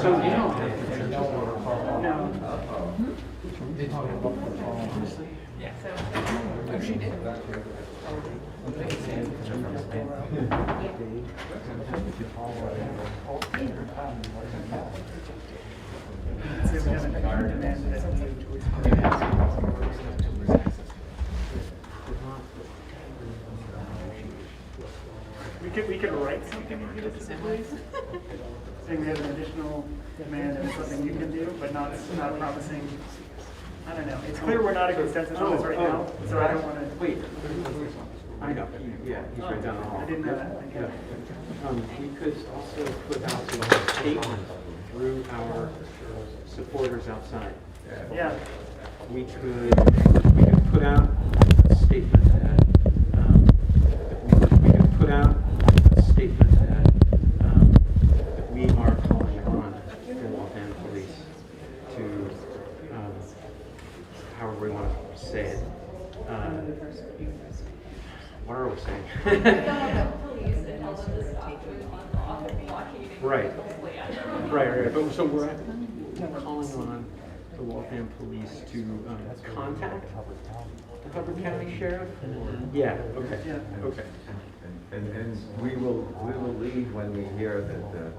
So you don't have to. No. Yeah. Oh, she did. So we haven't demanded it. We could write something and give it to the police, saying we have an additional demand and it's something you can do, but not promising. I don't know. It's clear we're not a consensus on this right now, so I don't want to. Wait. I know. Yeah, he's right down the hall. I didn't know that. Thank you. We could also put out a statement through our supporters outside. Yeah. We could put out a statement that that we are calling on the Waltham police to however we want to say it. What are we saying? Right. But so we're calling on the Waltham police to contact the Hubbard County Sheriff? Yeah, okay. Yeah. Okay. And we will leave when we hear that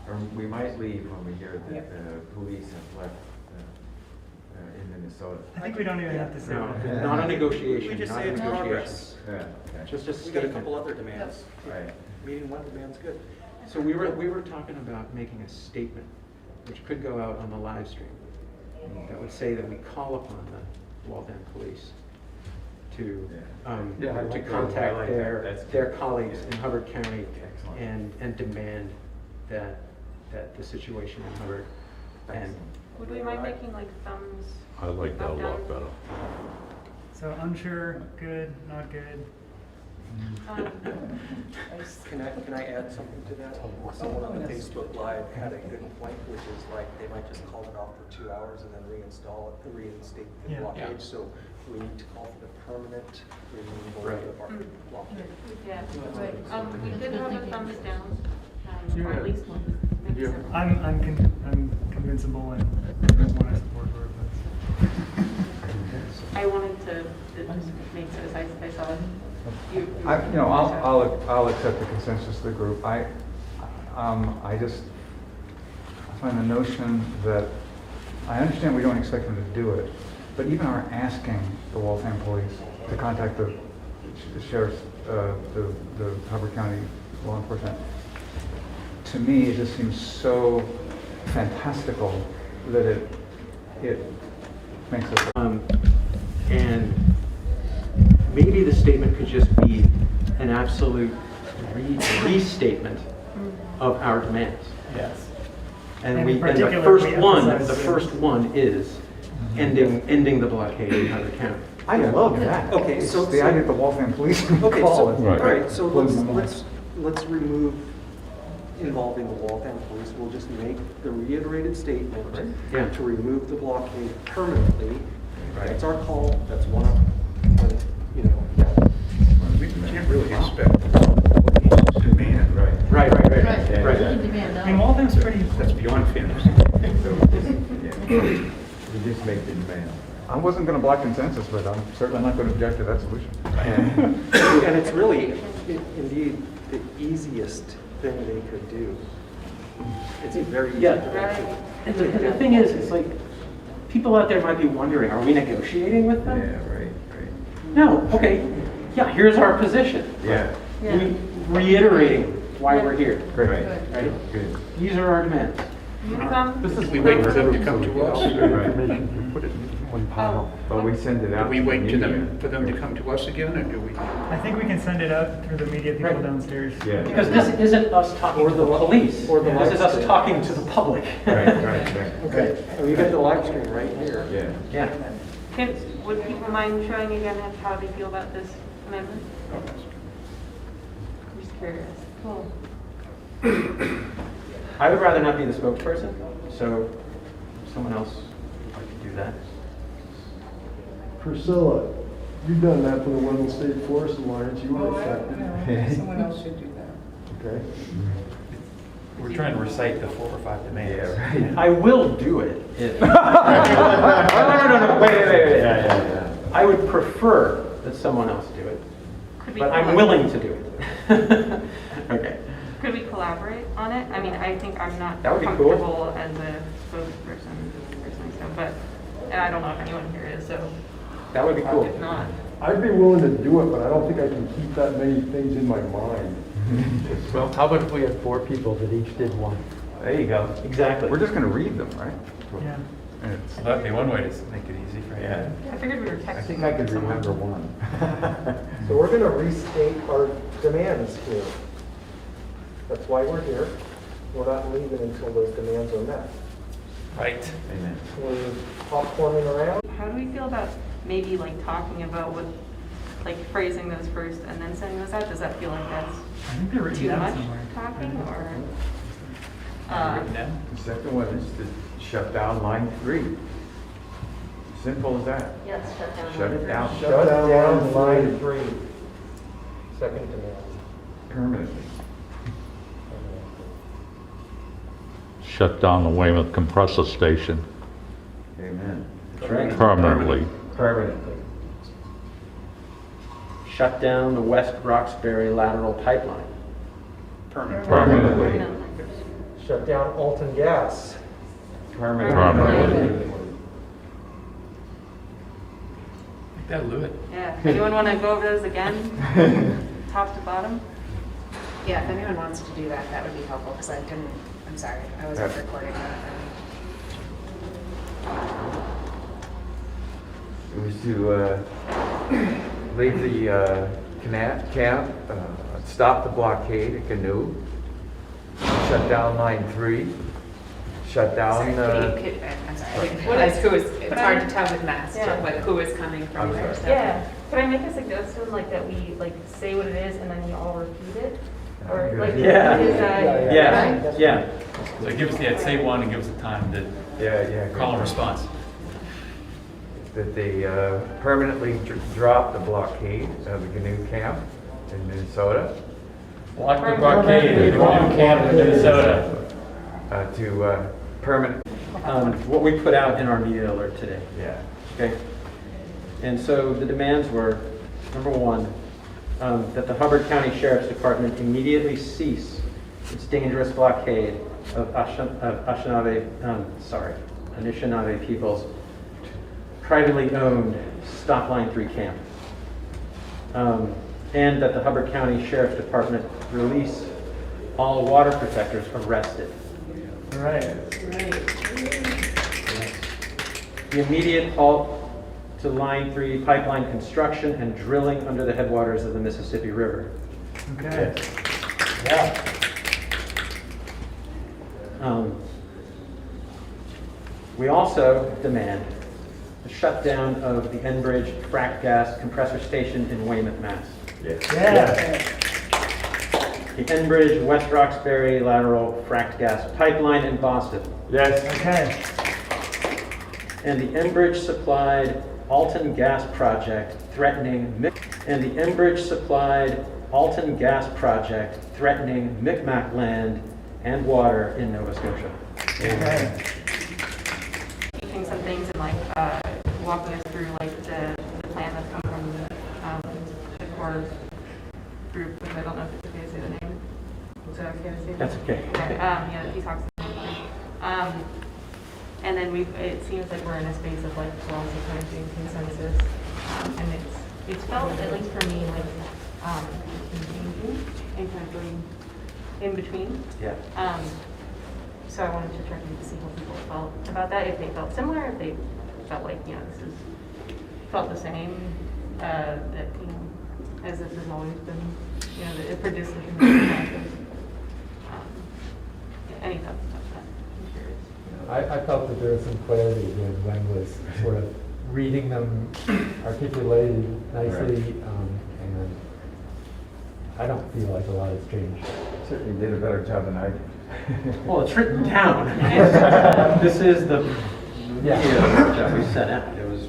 or we might leave when we hear that the police have left in Minnesota. I think we don't even have to say No, that. not a negotiation. We just not say a it's negotiation. progress. Yeah. Just We got a statement. couple other demands. Right. Meeting one demand's good. So we were talking about making a statement, which could go out on the live stream, that would say that we call upon the Waltham police to contact their colleagues in Hubbard County and demand that the situation in Hubbard end. Would we mind making like thumbs? I like that a lot better. So unsure, good, not good. Can I add something to that? Someone on the Facebook Live had a good point, which is like they might just call it off for 2 hours and then reinstate the Yeah. blockade. So we need to call for the permanent removal of the blockade. Yeah, right. We did have a thumbs down, or at least one. Maybe several. I'm convincible and I don't want to support her, but. I wanted to just make sure I saw it. I'll accept the consensus of the group. I just find the notion that I understand we don't expect them to do it, but even our asking the Waltham police to contact the sheriff's, the Hubbard County law enforcement, to me it just seems so fantastical that it makes us. And maybe the statement could just be an absolute restatement of our demands. Yes. And And we, in and the particular, first we one, emphasize the the- first one is ending the blockade in Hunter County. I love that. Okay, so the idea of the Waltham Police Okay, call so, is. all right, so blows my let's remove involving the Waltham Police. We'll just make the reiterated statement Yeah. to remove the blockade permanently. Right. That's our call, that's one of, yeah. We can't really expect demand, right? Right. I mean, Waltham's pretty. That's beyond fantasy. We just make the demand. I wasn't gonna block consensus, but I'm certainly not gonna object to that solution. And it's really, indeed, the easiest thing they could do. It's very easy. And the thing is, it's like, people out there might be wondering, are we negotiating with them? Yeah, right. No, okay, yeah, here's our position. Yeah. We reiterating why we're here. Great. Right? Good. These are our demands. We wait for them to come to us. Information, put it in one pile. But we send it out. Do we wait to them, for them to come to us again, or do we? I think we can send it out through the media people downstairs. Yeah. Because this isn't us talking to the police, or the this is us live talking to the public. Right. Okay, and you got the live stream right here. Yeah. Would people mind showing again how they feel about this amendment? I'm just curious. Cool. I would rather not be the spokesperson, so if someone else would like to do that. Priscilla, you've done that for the Women State Forest Alliance, you were affected. Someone else should do that. Okay. We're trying to recite the 4 or 5 demands. Yeah, right. I will do it if. No, wait. Yeah. I would prefer that someone else do it, but I'm willing to do it. Okay. Could we collaborate on it? I mean, I think I'm not That would be cool. comfortable as a spokesperson personally, so, but, and I don't know if anyone here is, so. That would be cool. If not. I'd be willing to do it, but I don't think I can keep that many things in my mind. Well, how about if we had 4 people that each did one? There you go. Exactly. We're just gonna read them, right? Yeah. And it's- So that'd be one way to make it easy for you. Yeah. I figured we were texting. I think I could remember one. So we're gonna restate our demands here. That's why we're here. We're not leaving until those demands are met. Right. Amen. We're popcorning around. How do we feel about maybe like talking about what, like phrasing those first and then sending those out? Does that feel like that's I think they're written too down much somewhere. talking or? Written down? The second one is to shut down line 3. Simple as that. Yes, shut down. Shut it down. Shut down line 3. Second demand. Permanently. Shut down the Weymouth compressor station Amen. That's right. permanently. Permanently. Shut down the West Roxbury lateral pipeline. Permanently. Shut down Alton Gas. Permanently. That'll do it. Yeah, anyone want to go over those again? Top to bottom? Yeah, if anyone wants to do that, that would be helpful, because I'm sorry, I wasn't recording that. It was to leave the camp, stop the blockade at Canoe, shut down line 3, shut down. I'm sorry, I didn't realize who was, it's hard to tell with masks, but who was coming from where. So. Yeah, could I make a suggestion, like that we like say what it is and then you all repeat it? Or like, is that? Yeah. So give us say one and give us the time to call and response. That they permanently drop the blockade of the Canoe camp in Minnesota. Block the blockade of the Canoe camp in Minnesota. To permanent. What we put out in our media alert today. Yeah. Okay. And so the demands were, number 1, that the Hubbard County Sheriff's Department immediately cease its dangerous blockade of Anishinaabe people's privately owned Stop Line 3 camp. And that the Hubbard County Sheriff's Department release all water protectors arrested. Right. The immediate halt to Line 3 pipeline construction and drilling under the headwaters of the Mississippi River. Okay. Yeah. We also demand the shutdown of the Enbridge frack gas compressor station in Weymouth, Mass. Yeah. The Enbridge West Roxbury lateral fracked gas pipeline in Boston. Yes. Okay. And the Enbridge supplied Alton gas project threatening Micmac land and water in Nova Scotia. Okay. Teaching some things and like walking us through like the plan that's come from the core group, which I don't know if it's okay to say the name. Is that okay to say? That's okay. Yeah, the detox plan. And then it seems like we're in a space of like we're also kind of doing consensus, and it's felt, at least for me, like changing and kind of going in between. Yeah. So I wanted to check in to see how people felt about that, if they felt similar, if they felt like, you know, felt the same, that, you know, as this has always been, you know, for decision making. Any thoughts about that? I'm curious. I felt that there was some clarity when Glenn was sort of reading them articulated nicely, and I don't feel like a lot has changed. Certainly did a better job than I did. Well, it's written down. This is the Yeah. video that we sent out. It was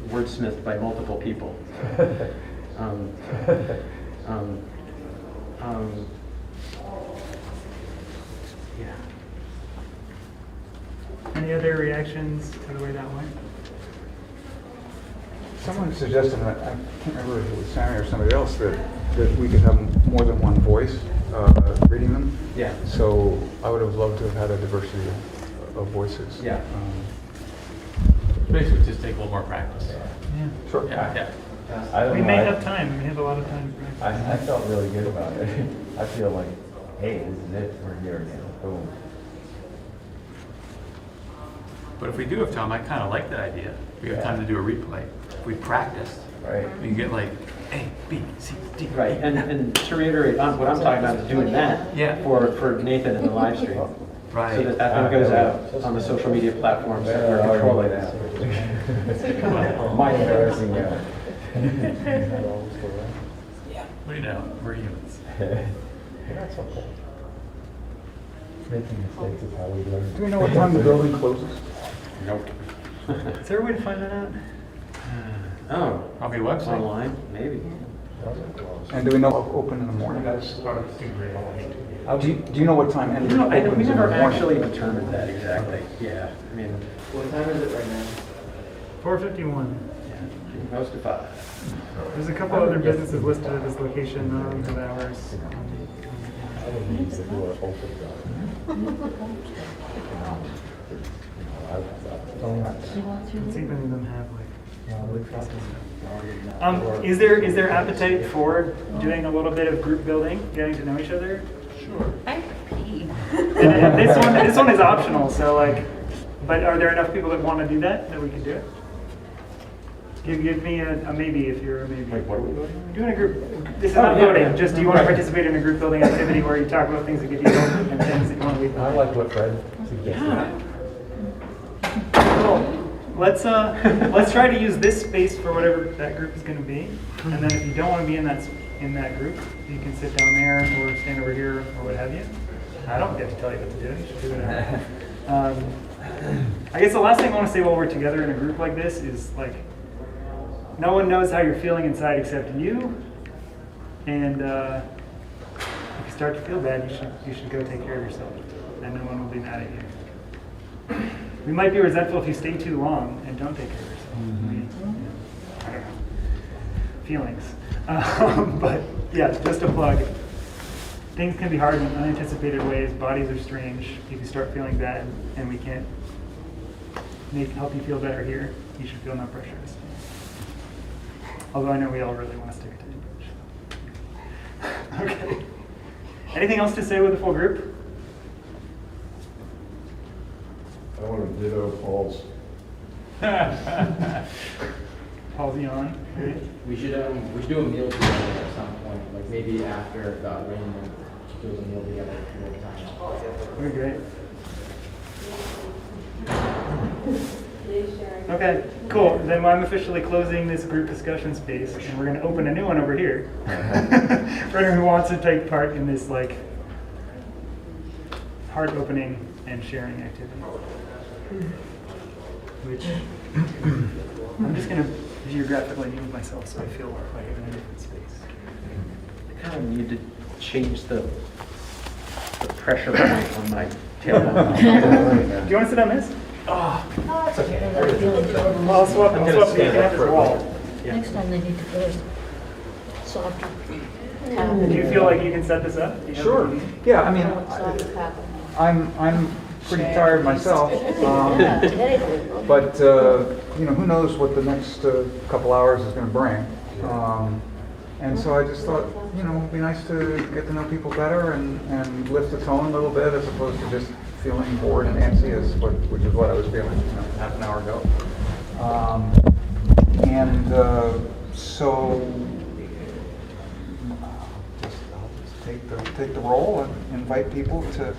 wordsmithed by multiple people. Yeah. Any other reactions to the way that went? Someone suggested, I can't remember if it was Sammy or somebody else, that we could have more than one voice reading them. Yeah. So I would have loved to have had a diversity of voices. Yeah. Basically, just take a little more practice. Yeah. Sure. Yeah. We may have time. We have a lot of time. I felt really good about it. I feel like, hey, this is it. We're here again. Boom. But if we do have time, I kind of like that idea. We have time to do a replay. If we practice, right? We can get like A, B, C, D. Right, and to reiterate, what I'm talking about is doing that for Nathan in the live stream. Right. So that thing goes out on the social media platforms that we're controlling that. My embarrassing. We know, we're humans. That's okay. Making mistakes is how we learn. Do we know what time the building closes? Nope. Is there a way to find that out? Oh, probably website. Online, maybe. And do we know open in the morning? Do you know what time Enbridge opens We in the never morning? actually determined that exactly. Yeah, I mean. What time is it right now? 4:51. Yeah, most of 5. There's a couple other businesses listed at this location, of ours. I don't need the door open. Let's see if any of them have like. Is there appetite for doing a little bit of group building, getting to know each other? Sure. I pee. And this one is optional, so like, but are there enough people that want to do that we can do it? Give me a maybe if you're a maybe. Wait, what are we doing? Doing a group. This is not voting. Just do you want to participate in a group building activity where you talk about things that get you going and things that you want to leave? I like what Fred suggested. Yeah. Cool. Let's try to use this space for whatever that group is going to be, and then if you don't want to be in that group, you can sit down there or stand over here or what have you. I don't get to tell you what to do. You should do whatever. I guess the last thing I want to say while we're together in a group like this is like, no one knows how you're feeling inside except you, and if you start to feel bad, you should go take care of yourself, and no one will be mad at you. We might be resentful if you stay too long and don't take care of yourself. I don't know. Feelings. But yeah, just a plug. Things can be hard in unanticipated ways. Bodies are strange. If you start feeling bad and we can't help you feel better here, you should feel no pressure to stay. Although I know we all really want to stick it to you. Okay. Anything else to say with the full group? I want to ditto Paul's. Paul's yawn. We should do a meal together at some point, like maybe after the rain We're great. Okay, cool. Then I'm officially closing this group discussion space, and we're going to open a new one over here for anyone who wants to take part in this like heart opening and sharing activity. Which I'm just going to geographically move myself so I feel like I'm in a different space. I kind of need to change the pressure level on my tailbone. Do you want to sit on this? Oh, that's okay. I'll swap you. You can have this wall. Next time they need to put us softer. Do you feel like you can set this up? Do you have Sure. what you need? Yeah, I mean, I'm pretty tired myself, but you know, who knows what the next couple hours is going to bring. And so I just thought, you know, it'd be nice to get to know people better and lift the tone a little bit as opposed to just feeling bored and antsy, which is what I was feeling, you know, half an hour ago. So I'll just take the role and invite people to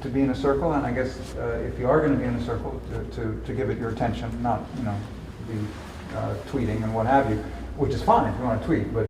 be in a circle, and I guess if you are going to be in a circle, to give it your attention, not, you know, be tweeting and what have you, which is fine if you want to tweet, but